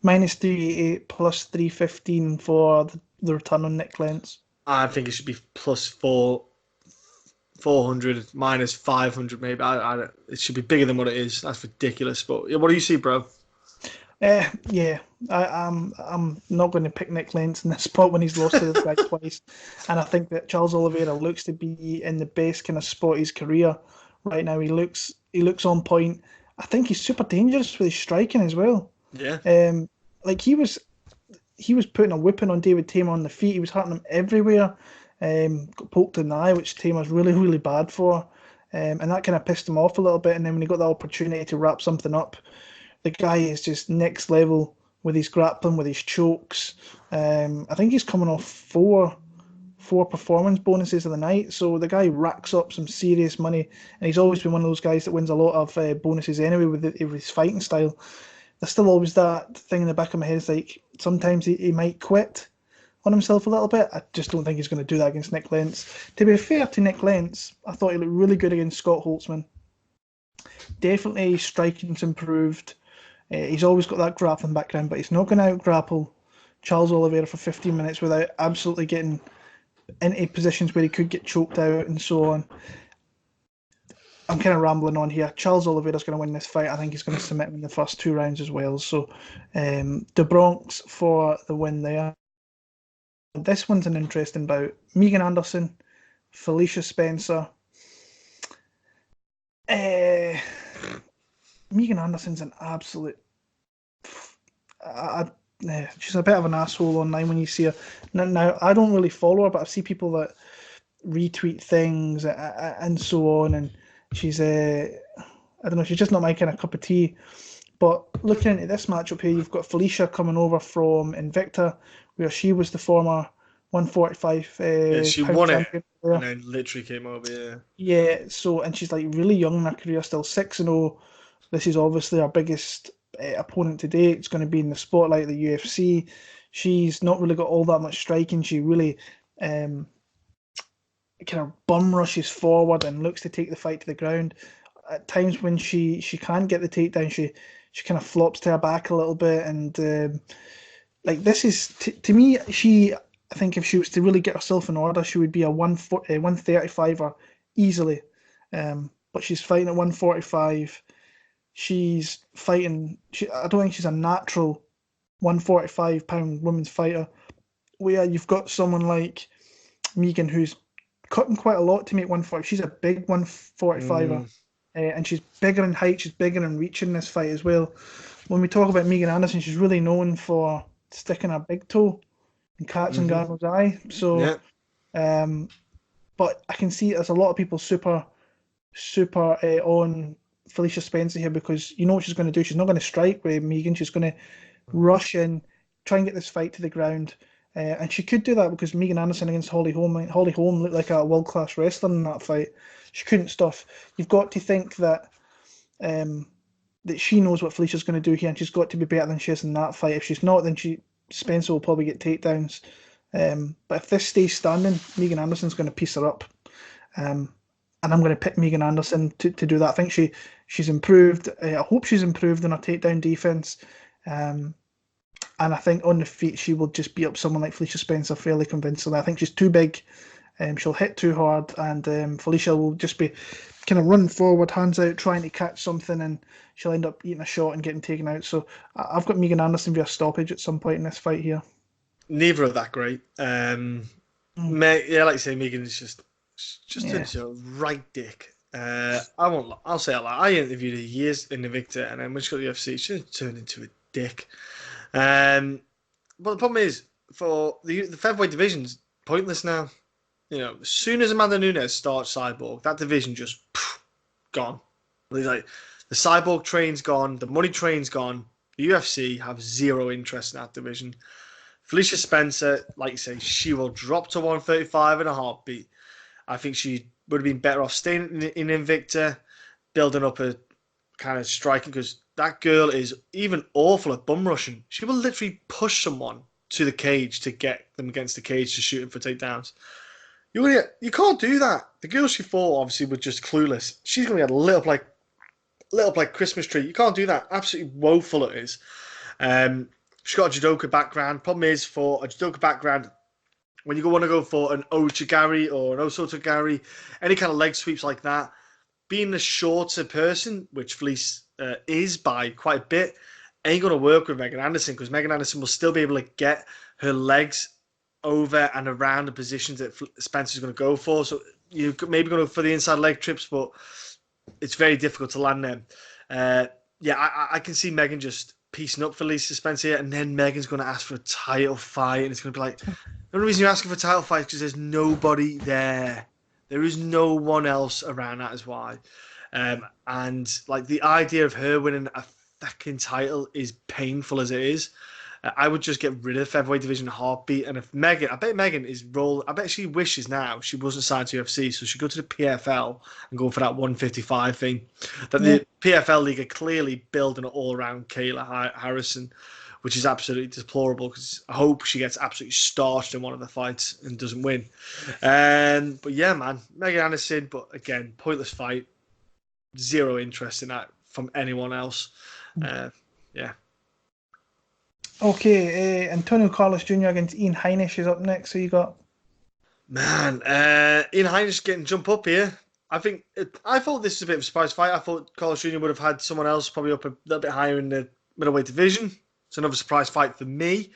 Minus 388 plus 315 for the return on Nick Lentz. I think it should be plus 400, minus 500 maybe. It should be bigger than what it is. That's ridiculous. But what do you see, bro? Yeah, I'm not going to pick Nick Lentz in this spot when he's lost to this guy twice, and I think that Charles Oliveira looks to be in the best kind of spot of his career right now. He looks on point. I think he's super dangerous with his striking as well. Yeah. Like he was putting a whipping on David Tamer on the feet. He was hurting him everywhere. Got poked in the eye, which Tamer's really, really bad for. And that kind of pissed him off a little bit. And then when he got the opportunity to wrap something up, the guy is just next level with his grappling, with his chokes. I think he's coming off four performance bonuses of the night. So the guy racks up some serious money. And he's always been one of those guys that wins a lot of bonuses anyway with his fighting style. There's still always that thing in the back of my head. It's like sometimes he might quit on himself a little bit. I just don't think he's going to do that against Nick Lentz. To be fair to Nick Lentz, I thought he looked really good against Scott Holtzman. Definitely striking's improved. He's always got that grappling background, but he's not going to out-grapple Charles Oliveira for 15 minutes without absolutely getting into positions where he could get choked out and so on. I'm kind of rambling on here. Charles Oliveira's going to win this fight. I think he's going to submit him in the first 2 rounds as well. So, the Bronx for the win there. This one's an interesting bout. Megan Anderson, Felicia Spencer. Megan Anderson's an absolute... she's a bit of an asshole online when you see her. Now, I don't really follow her, but I see people that retweet things and so on, and she's I don't know, she's just not my kind of cup of tea. But looking into this matchup here, you've got Felicia coming over from Invicta, where she was the former 145 she won it and then literally came over. Yeah, so, and she's like really young in her career, still 6-0. This is obviously our biggest opponent today. It's going to be in the spotlight of the UFC. She's not really got all that much striking. She really kind of bum rushes forward and looks to take the fight to the ground. At times when she can get the takedown, she kind of flops to her back a little bit, and like this is to me, I think if she was to really get herself in order, she would be a 135er easily. But she's fighting at 145. She's fighting. I don't think she's a natural 145-pound women's fighter. Where you've got someone like Megan who's cutting quite a lot to make 140. She's a big 145er, and she's bigger in height. She's bigger in reach in this fight as well. When we talk about Megan Anderson, she's really known for sticking her big toe and catching Garner's eye. So, but I can see there's a lot of people super on Felicia Spencer here, because you know what she's going to do. She's not going to strike with Megan. She's going to rush in, try and get this fight to the ground. And she could do that because Megan Anderson against Holly Holm. Holly Holm looked like a world-class wrestler in that fight. She couldn't stuff. You've got to think that that she knows what Felicia's going to do here, and she's got to be better than she is in that fight. If she's not, then Spencer will probably get takedowns. But if this stays standing, Megan Anderson's going to piece her up. And I'm going to pick Megan Anderson to do that. I think she's improved. I hope she's improved in her takedown defense. And I think on the feet, she will just beat up someone like Felicia Spencer fairly convincingly. I think she's too big. She'll hit too hard, and Felicia will just be kind of running forward, hands out, trying to catch something, and she'll end up eating a shot and getting taken out. So I've got Megan Anderson via stoppage at some point in this fight here. Neither are that great. Yeah, like you say, Megan is just a right dick. I'll say it like I interviewed her years in Invicta, and then when she got the UFC, she turned into a dick. But the problem is, for the featherweight division's pointless now. You know, as soon as Amanda Nunes starts Cyborg, that division just gone. Like, the Cyborg train's gone, the money train's gone. The UFC have zero interest in that division. Felicia Spencer, like you say, she will drop to 135 in a heartbeat. I think she would have been better off staying in Invicta, building up a kind of striking, because that girl is even awful at bum rushing. She will literally push someone to the cage to get them against the cage to shoot them for takedowns. You can't do that. The girl she fought obviously was just clueless. She's going to get lit up like lit up like Christmas tree. You can't do that. Absolutely woeful it is. She's got a judoka background. Problem is, for a judoka background, when you want to go for an Ochigari or an Osotogari, any kind of leg sweeps like that, being a shorter person, which Felice is by quite a bit, ain't going to work with Megan Anderson, because Megan Anderson will still be able to get her legs over and around the positions that Spencer's going to go for. So you're maybe going to go for the inside leg trips, but it's very difficult to land them. I can see Megan just piecing up Felicia Spencer here, and then Megan's going to ask for a title fight, and it's going to be like, the only reason you're asking for a title fight is because there's nobody there. There is no one else around, that is why. And like the idea of her winning a fucking title is painful as it is. I would just get rid of the featherweight division in a heartbeat. And if Megan, I bet Megan is I bet she wishes now she wasn't signed to UFC, so she'd go to the PFL and go for that 155 thing. That the PFL league are clearly building it all around Kayla Harrison, which is absolutely deplorable, because I hope she gets absolutely starched in one of the fights and doesn't win. But yeah, man, Megan Anderson, but again, pointless fight. Zero interest in that from anyone else. Yeah. Okay, Antonio Carlos Jr. against Ian Heinisch is up next. So you got... Man, Ian Heinisch getting jump up here. I thought this was a bit of a surprise fight. I thought Carlos Jr. would have had someone else probably up a little bit higher in the middleweight division. It's another surprise fight for me.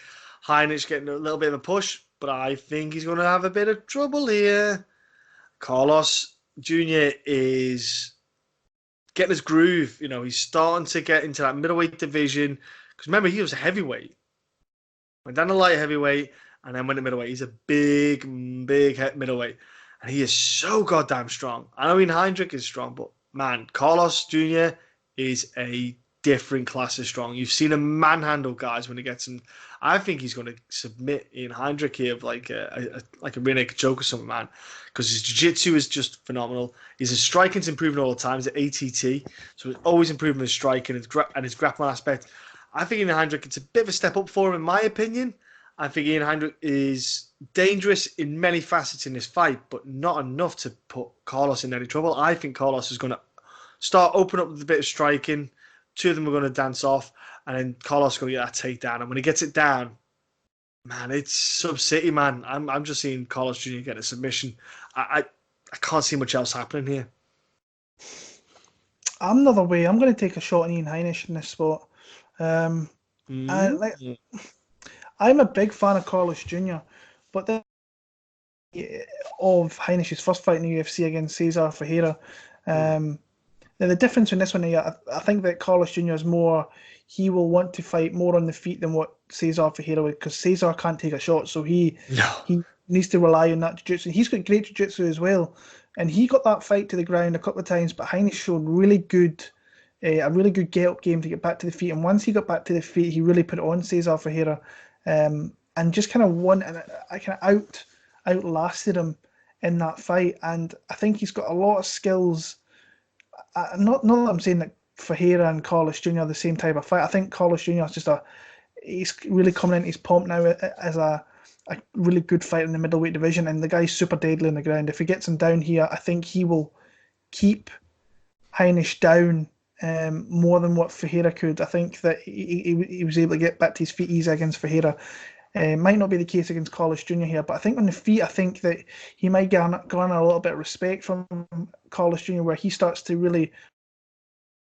Heinisch getting a little bit of a push, but I think he's going to have a bit of trouble here. Carlos Jr. is getting his groove. You know, he's starting to get into that middleweight division. Because remember, he was a heavyweight. Went down to light heavyweight and then went to middleweight. He's a big middleweight. And he is so goddamn strong. I know Ian Heinisch is strong, but man, Carlos Jr. is a different class of strong. You've seen him manhandle guys when he gets him. I think he's going to submit Ian Heinisch here like a rear naked choke or something, man. Because his jiu-jitsu is just phenomenal. His striking's improving all the time. He's at ATT, so he's always improving his striking and his grappling aspect. I think Ian Heinisch, it's a bit of a step up for him, in my opinion. I think Ian Heinisch is dangerous in many facets in this fight, but not enough to put Carlos in any trouble. I think Carlos is going to start opening up with a bit of striking. Two of them are going to dance off, and then Carlos is going to get that takedown. And when he gets it down, man, it's Sub-City, man. I'm just seeing Carlos Jr. get a submission. I can't see much else happening here. I'm the other way. I'm going to take a shot on Ian Heinisch in this spot. I'm a big fan of Carlos Jr., but of Heinisch's first fight in the UFC against Cesar Ferreira. The difference in this one, I think that Carlos Jr. is more, he will want to fight more on the feet than what Cesar Ferreira would, because Cesar can't take a shot, so he needs to rely on that jiu-jitsu. He's got great jiu-jitsu as well, and he got that fight to the ground a couple of times, but Heinisch showed a really good get-up game to get back to the feet, and once he got back to the feet, he really put it on Cesar Ferreira, and just kind of won, and I kind of outlasted him in that fight, and I think he's got a lot of skills. Not that I'm saying that Ferreira and Carlos Jr. are the same type of fight. I think Carlos Jr. is he's really coming into his pomp now as a really good fighter in the middleweight division, and the guy's super deadly on the ground. If he gets him down here, I think he will keep Heinisch down more than what Ferreira could. I think that he was able to get back to his feet easy against Ferreira. Might not be the case against Carlos Jr. here, but I think on the feet, I think that he might garner a little bit of respect from Carlos Jr., where he starts to really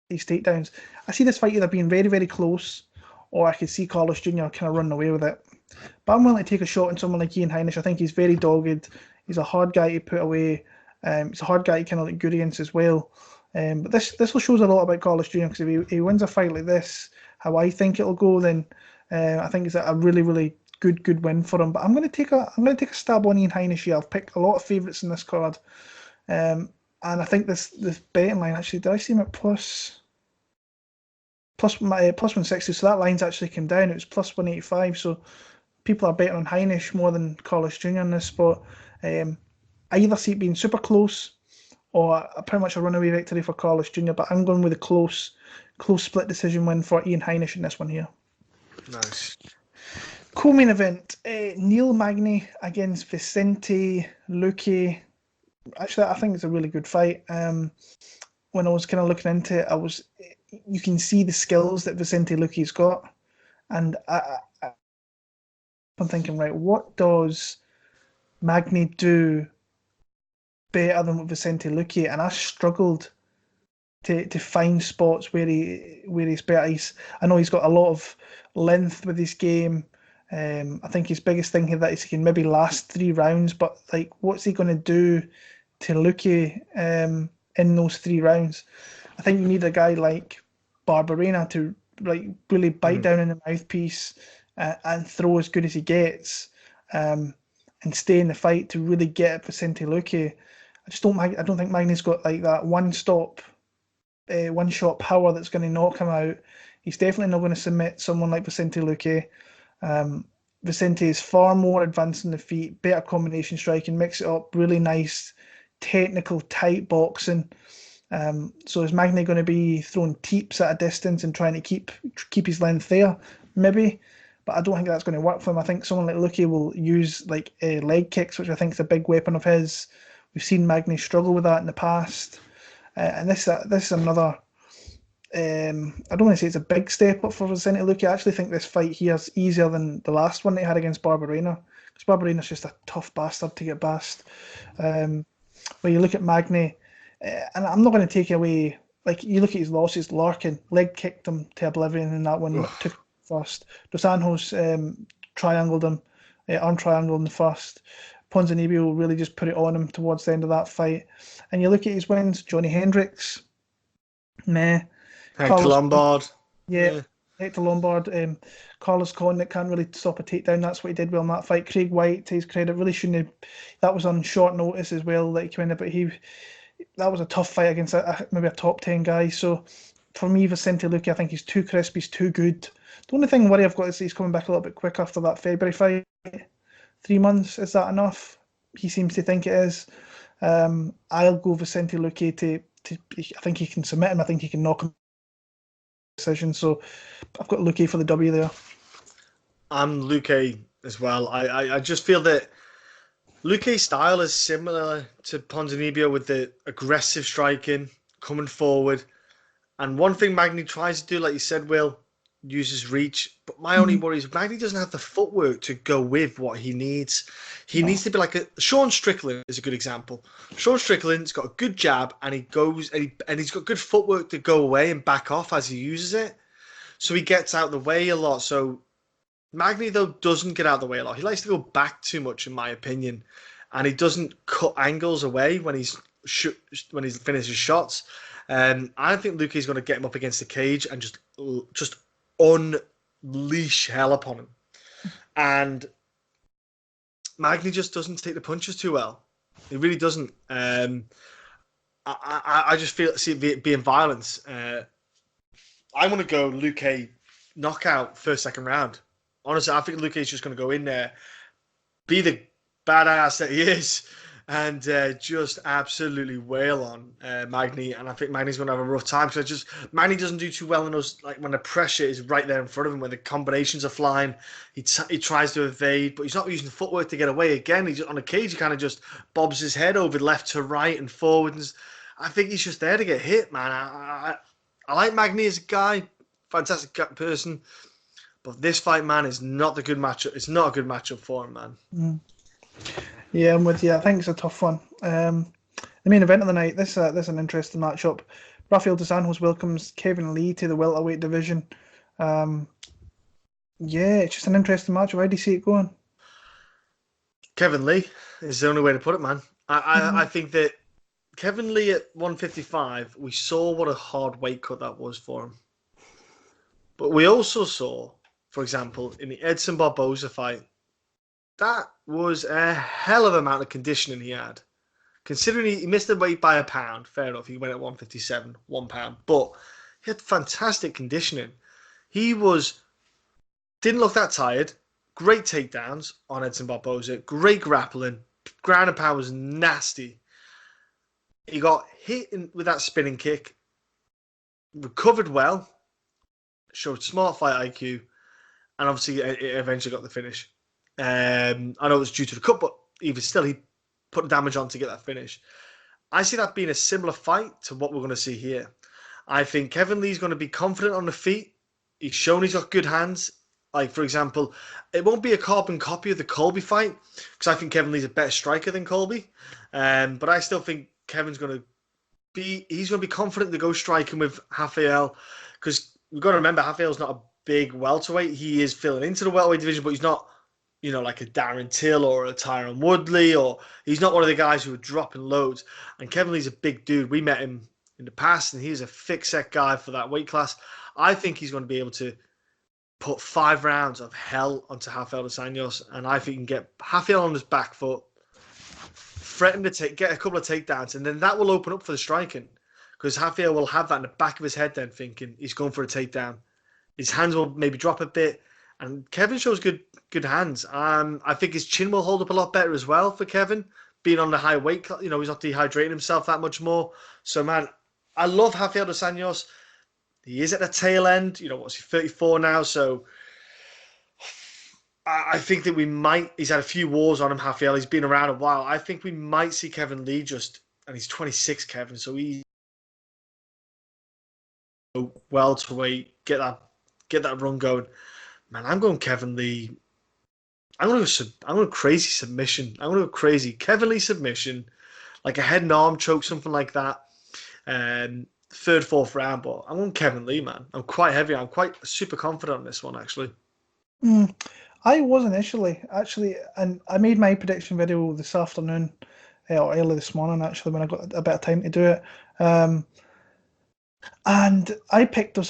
these takedowns. I see this fight either being very, very close, or I could see Carlos Jr. kind of running away with it. But I'm willing to take a shot on someone like Ian Heinisch. I think he's very dogged. He's a hard guy to put away. He's a hard guy to kind of look good against as well. But this will show us a lot about Carlos Jr., because if he wins a fight like this, how I think it'll go, then I think it's a really, really good win for him. But I'm going to take a stab on Ian Heinisch here. I've picked a lot of favourites in this card, and I think this betting line, actually, did I see him at plus 160? So that line's actually come down. It was plus 185. So people are betting on Heinisch more than Carlos Jr. in this spot. I either see it being super close or pretty much a runaway victory for Carlos Jr. But I'm going with a close split decision win for Ian Heinisch in this one here. Nice. Co-main event, Neil Magny against Vicente Luque. Actually, I think it's a really good fight. when I was kind of looking into it, you can see the skills that Vicente Luque's got, and I'm thinking, right, what does Magny do better than what Vicente Luque? And I struggled to find spots where he's better. I know he's got a lot of length with his game. I think his biggest thing here that is he can maybe last 3 rounds, but like, what's he going to do to Luque in those 3 rounds? I think you need a guy like Barberena to like really bite down in the mouthpiece and throw as good as he gets, and stay in the fight to really get at Vicente Luque. I don't think Magny's got like that one shot power that's going to knock him out. He's definitely not going to submit someone like Vicente Luque. Vicente is far more advanced in the feet, better combination striking, mix it up, really nice, technical, tight boxing. So is Magny going to be throwing teeps at a distance and trying to keep his length there? Maybe, but I don't think that's going to work for him. I think someone like Luque will use like leg kicks, which I think is a big weapon of his. We've seen Magny struggle with that in the past, and this is another. I don't want to say it's a big step up for Vicente Luque. I actually think this fight here is easier than the last one that he had against Barberena, because Barberena's just a tough bastard to get past. When you look at Magny, and I'm not going to take away, like, you look at his losses. Larkin leg kicked him to oblivion in that one. Took first. Dos Anjos triangled him, arm triangle in the first. Ponzinibbio really just put it on him towards the end of that fight. And you look at his wins. Johnny Hendricks, meh. Hector Lombard. Yeah, Hector Lombard. Carlos Condit can't really stop a takedown. That's what he did well in that fight. Craig White, to his credit, really shouldn't have. That was on short notice as well that he came in, but that was a tough fight against maybe a top 10 guy. So for me, Vicente Luque, I think he's too crisp, he's too good. The only thing worry I've got is he's coming back a little bit quick after that February fight. 3 months, is that enough? He seems to think it is. I'll go Vicente Luque to I think he can submit him. I think he can knock him decision. So I've got Luque for the W there. I'm Luque as well. I just feel that Luque's style is similar to Ponzinibbio with the aggressive striking, coming forward. And one thing Magny tries to do, like you said, Will, uses reach. But my only worry is Magny doesn't have the footwork to go with what he needs. He needs to be like Sean Strickland is a good example. Sean Strickland's got a good jab, and he goes and he's got good footwork to go away and back off as he uses it. So he gets out the way a lot. So Magny, though, doesn't get out the way a lot. He likes to go back too much, in my opinion, and he doesn't cut angles away when he finishes shots. I think Luque's going to get him up against the cage and just unleash hell upon him. And Magny just doesn't take the punches too well. He really doesn't. I just see it being violence. I want to go Luque knockout first, second round. Honestly, I think Luque's just going to go in there, be the badass that he is, and just absolutely wail on Magny. And I think Magny's going to have a rough time because Magny doesn't do too well in those, like when the pressure is right there in front of him, when the combinations are flying. He tries to evade, but he's not using the footwork to get away. Again, he's on a cage. He kind of just bobs his head over left to right and forward. And I think he's just there to get hit, man. I like Magny as a guy, fantastic person. But this fight, man, is not a good matchup. It's not a good matchup for him, man. Yeah, I'm with you. I think it's a tough one. The main event of the night, this is an interesting matchup. Rafael dos Anjos welcomes Kevin Lee to the welterweight division. Yeah, it's just an interesting matchup. How do you see it going? Kevin Lee is the only way to put it, man. I think that Kevin Lee at 155, we saw what a hard weight cut that was for him. But we also saw, for example, in the Edson Barboza fight, that was a hell of an amount of conditioning he had. Considering he missed the weight by a pound, fair enough, he went at 157, 1 pound, but he had fantastic conditioning. He didn't look that tired, great takedowns on Edson Barboza, great grappling, ground and pound was nasty. He got hit with that spinning kick, recovered well, showed smart fight IQ, and obviously it eventually got the finish. I know it was due to the cut, but even still, he put the damage on to get that finish. I see that being a similar fight to what we're going to see here. I think Kevin Lee's going to be confident on the feet. He's shown he's got good hands. Like, for example, it won't be a carbon copy of the Colby fight because I think Kevin Lee's a better striker than Colby. But I still think he's going to be confident to go striking with Rafael because we've got to remember Rafael's not a big welterweight. He is filling into the welterweight division, but he's not, like a Darren Till or a Tyron Woodley, or he's not one of the guys who are dropping loads. And Kevin Lee's a big dude. We met him in the past, and he's a thick set guy for that weight class. I think he's going to be able to put 5 rounds of hell onto Rafael Dos Anjos, and I think he can get Rafael on his back foot, threaten to get a couple of takedowns, and then that will open up for the striking because Rafael will have that in the back of his head then thinking he's going for a takedown. His hands will maybe drop a bit, and Kevin shows good hands. I think his chin will hold up a lot better as well for Kevin, being on the high weight. He's not dehydrating himself that much more. So, man, I love Rafael Dos Anjos. He is at the tail end. What's he, 34 now? So I think that he's had a few wars on him, Rafael. He's been around a while. I think we might see Kevin Lee and he's 26, Kevin. So he's welterweight, get that run going. Man, I'm going Kevin Lee. I'm going crazy submission. I'm going to go crazy. Kevin Lee submission, like a head and arm choke, something like that. Third, fourth round, but I'm on Kevin Lee, man. I'm quite heavy. I'm quite super confident on this one, actually. I was initially, actually, and I made my prediction video this afternoon, or early this morning, actually, when I got a bit of time to do it. And I picked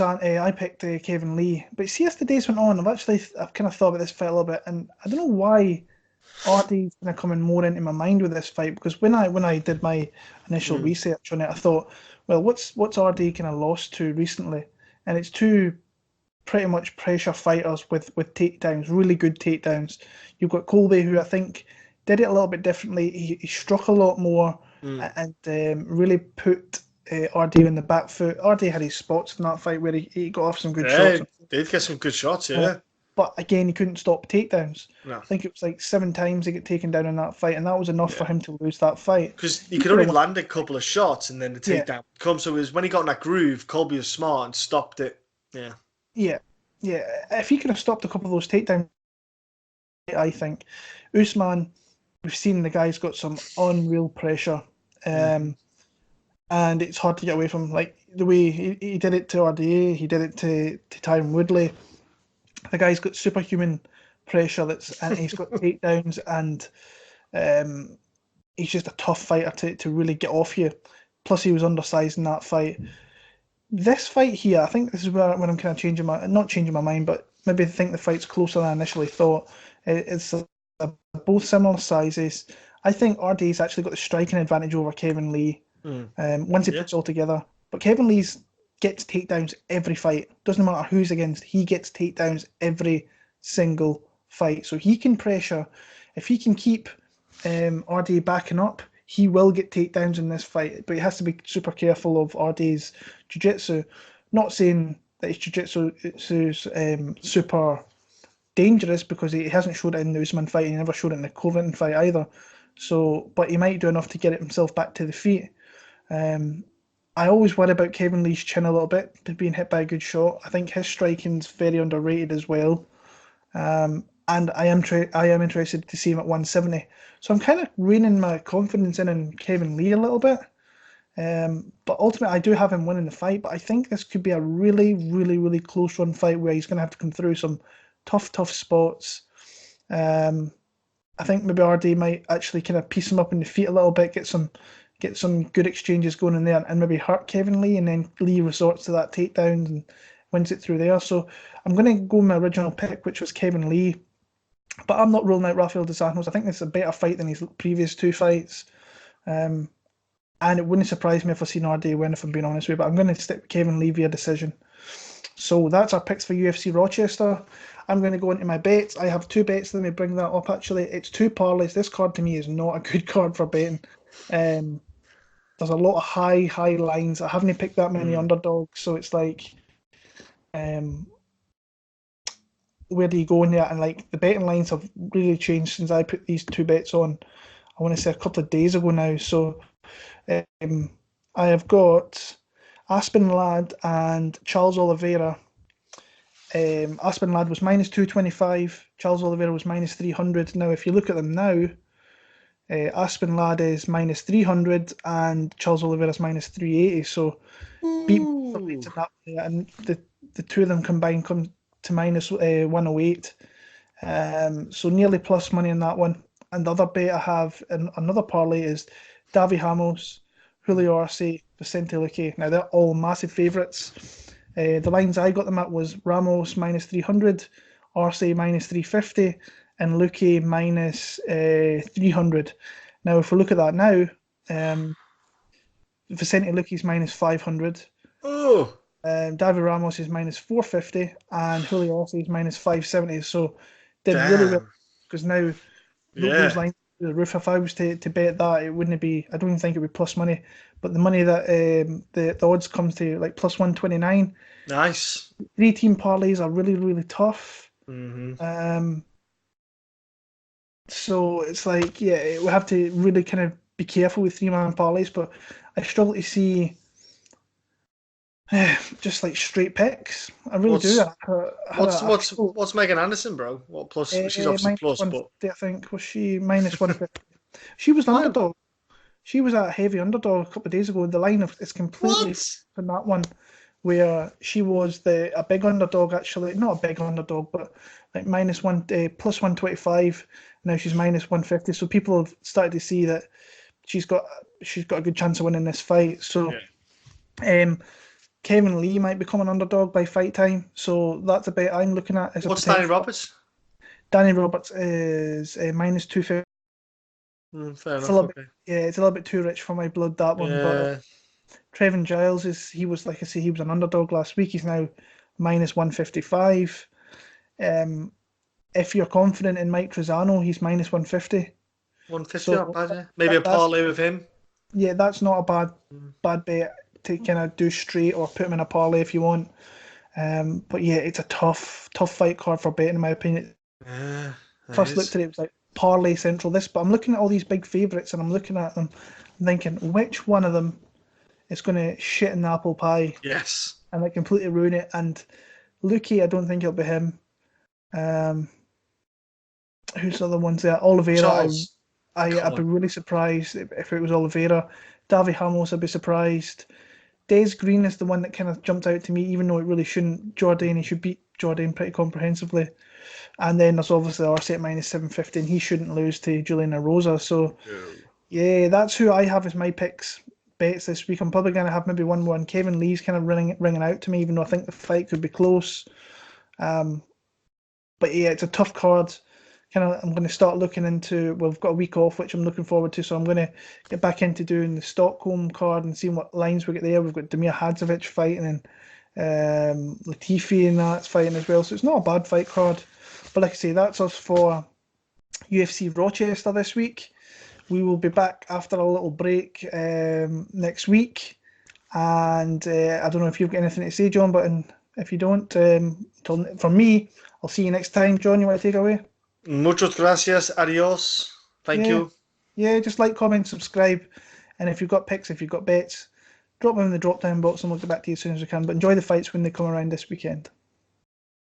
Kevin Lee. But see, as the days went on, I've kind of thought about this fight a little bit, and I don't know why Ardy's kind of coming more into my mind with this fight, because when I did my initial research on it, I thought, well, what's Ardy kind of lost to recently? And it's two pretty much pressure fighters with takedowns, really good takedowns. You've got Colby, who I think did it a little bit differently. He struck a lot more and really put Ardy in the back foot. Ardy had his spots in that fight where he got off some good shots. He did get some good shots, yeah. But again, he couldn't stop takedowns. No. I think it was like 7 times he got taken down in that fight, and that was enough for him to lose that fight. Because he could only land a couple of shots, and then the takedown would come. So it was when he got in that groove, Colby was smart and stopped it. Yeah. If he could have stopped a couple of those takedowns, I think. Usman, we've seen the guy's got some unreal pressure. And it's hard to get away from. Like the way he did it to RDA, he did it to Tyron Woodley. The guy's got superhuman pressure and he's got takedowns, and he's just a tough fighter to really get off you. Plus, he was undersized in that fight. This fight here, I think this is where when I'm kind of not changing my mind, but maybe I think the fight's closer than I initially thought. It's both similar sizes. I think RD's actually got the striking advantage over Kevin Lee once he puts it all together. But Kevin Lee's gets takedowns every fight. Doesn't matter who's against, he gets takedowns every single fight. So he can pressure. If he can keep RD backing up, he will get takedowns in this fight. But he has to be super careful of RD's jiu-jitsu. Not saying that his jiu-jitsu is super dangerous, because he hasn't showed it in the Usman fight. He never showed it in the Covington fight either. So, but he might do enough to get himself back to the feet. I always worry about Kevin Lee's chin a little bit, being hit by a good shot. I think his striking's very underrated as well. And I am interested to see him at 170. So I'm kind of reining my confidence in Kevin Lee a little bit. But ultimately, I do have him winning the fight. But I think this could be a really, really, really close run fight where he's going to have to come through some tough spots. I think maybe RD might actually kind of piece him up in the feet a little bit, get some good exchanges going in there, and maybe hurt Kevin Lee, and then Lee resorts to that takedown and wins it through there. So I'm going to go with my original pick, which was Kevin Lee, but I'm not ruling out Rafael Dos Anjos. I think this is a better fight than his previous 2 fights, and it wouldn't surprise me if I seen RD win, if I'm being honest with you, but I'm going to stick with Kevin Lee via decision. So that's our picks for UFC Rochester. I'm going to go into my bets. I have 2 bets. Let me bring that up, actually. It's 2 parlays. This card to me is not a good card for betting. There's a lot of high lines. I haven't picked that many underdogs, so it's like, where do you go in there? And like the betting lines have really changed since I put these 2 bets on. I want to say a couple of days ago now. So I have got Aspen Lad and Charles Oliveira. Aspen Lad was minus 225. Charles Oliveira was minus 300. Now, if you look at them now, Aspen Lad is minus 300 and Charles Oliveira is minus 380. So beat that, and the two of them combined come to minus 108. So nearly plus money in that one. And the other bet I have in another parlay is Davi Ramos, Julio Arce, Vicente Luque. Now they're all massive favourites. The lines I got them at was Ramos minus 300, Arce minus 350, and Luque minus 300. Now if we look at that now, Vicente Luque is minus 500. Oh. Davi Ramos is minus 450, and Julio Arce is minus 570. So did Damn. really well because now those lines through the roof. If I was to bet that, it wouldn't be. I don't even think it would be plus money. But the money that the odds comes to like plus 129. Nice. 3-team parlays are really, really tough. Mm-hmm. So it's like, yeah, we have to really kind of be careful with 3-man parlays. But I struggle to see just like straight picks. I really do. What's Megan Anderson, bro? What plus? She's obviously plus, but I think was she minus 150. She was an underdog. She was a heavy underdog a couple of days ago. The line is completely in that one, where she was a big underdog actually, not a big underdog, but like plus 125. Now she's minus 150. So people have started to see that she's got a good chance of winning this fight. So, Kevin Lee might become an underdog by fight time. So that's a bet I'm looking at. What's Danny Roberts? Danny Roberts is minus 250. Fair enough. It's a little bit too rich for my blood, that one. Yeah. But Trevin Giles he was like I say, he was an underdog last week. He's now minus 155. If you're confident in Mike Trizano, he's minus 150. 150, so, not bad, yeah. Maybe a parlay with him. Yeah, that's not a bad bet to kind of do straight or put him in a parlay if you want. But yeah, it's a tough fight card for betting in my opinion. First looked at it was like parlay central but I'm looking at all these big favourites and I'm looking at them and thinking which one of them is going to shit in the apple pie. Yes. And like completely ruin it. And Luque, I don't think it'll be him. Who's the other ones there? Oliveira. I'd be really surprised if it was Oliveira. Davi Ramos, I'd be surprised. Des Green is the one that kind of jumped out to me, even though it really shouldn't. Jourdain, he should beat Jourdain pretty comprehensively. And then there's obviously Arce at minus 750, and he shouldn't lose to Julian Erosa. So, yeah, that's who I have as my bets this week. I'm probably going to have maybe 1-1. Kevin Lee's kind of ringing out to me, even though I think the fight could be close. But yeah, it's a tough card. I'm going to start looking into. We've got a week off, which I'm looking forward to. So I'm going to get back into doing the Stockholm card and seeing what lines we get there. We've got Damir Hadzovic fighting and Latifi and that's fighting as well. So it's not a bad fight card. But like I say, that's us for UFC Rochester this week. We will be back after a little break next week. And I don't know if you've got anything to say, John, but if you don't, from me, I'll see you next time. John, you want to take it away? Muchas gracias. Adios. Thank you. Yeah, just like, comment, subscribe. And if you've got picks, if you've got bets, drop them in the drop-down box and we'll get back to you as soon as we can. But enjoy the fights when they come around this weekend.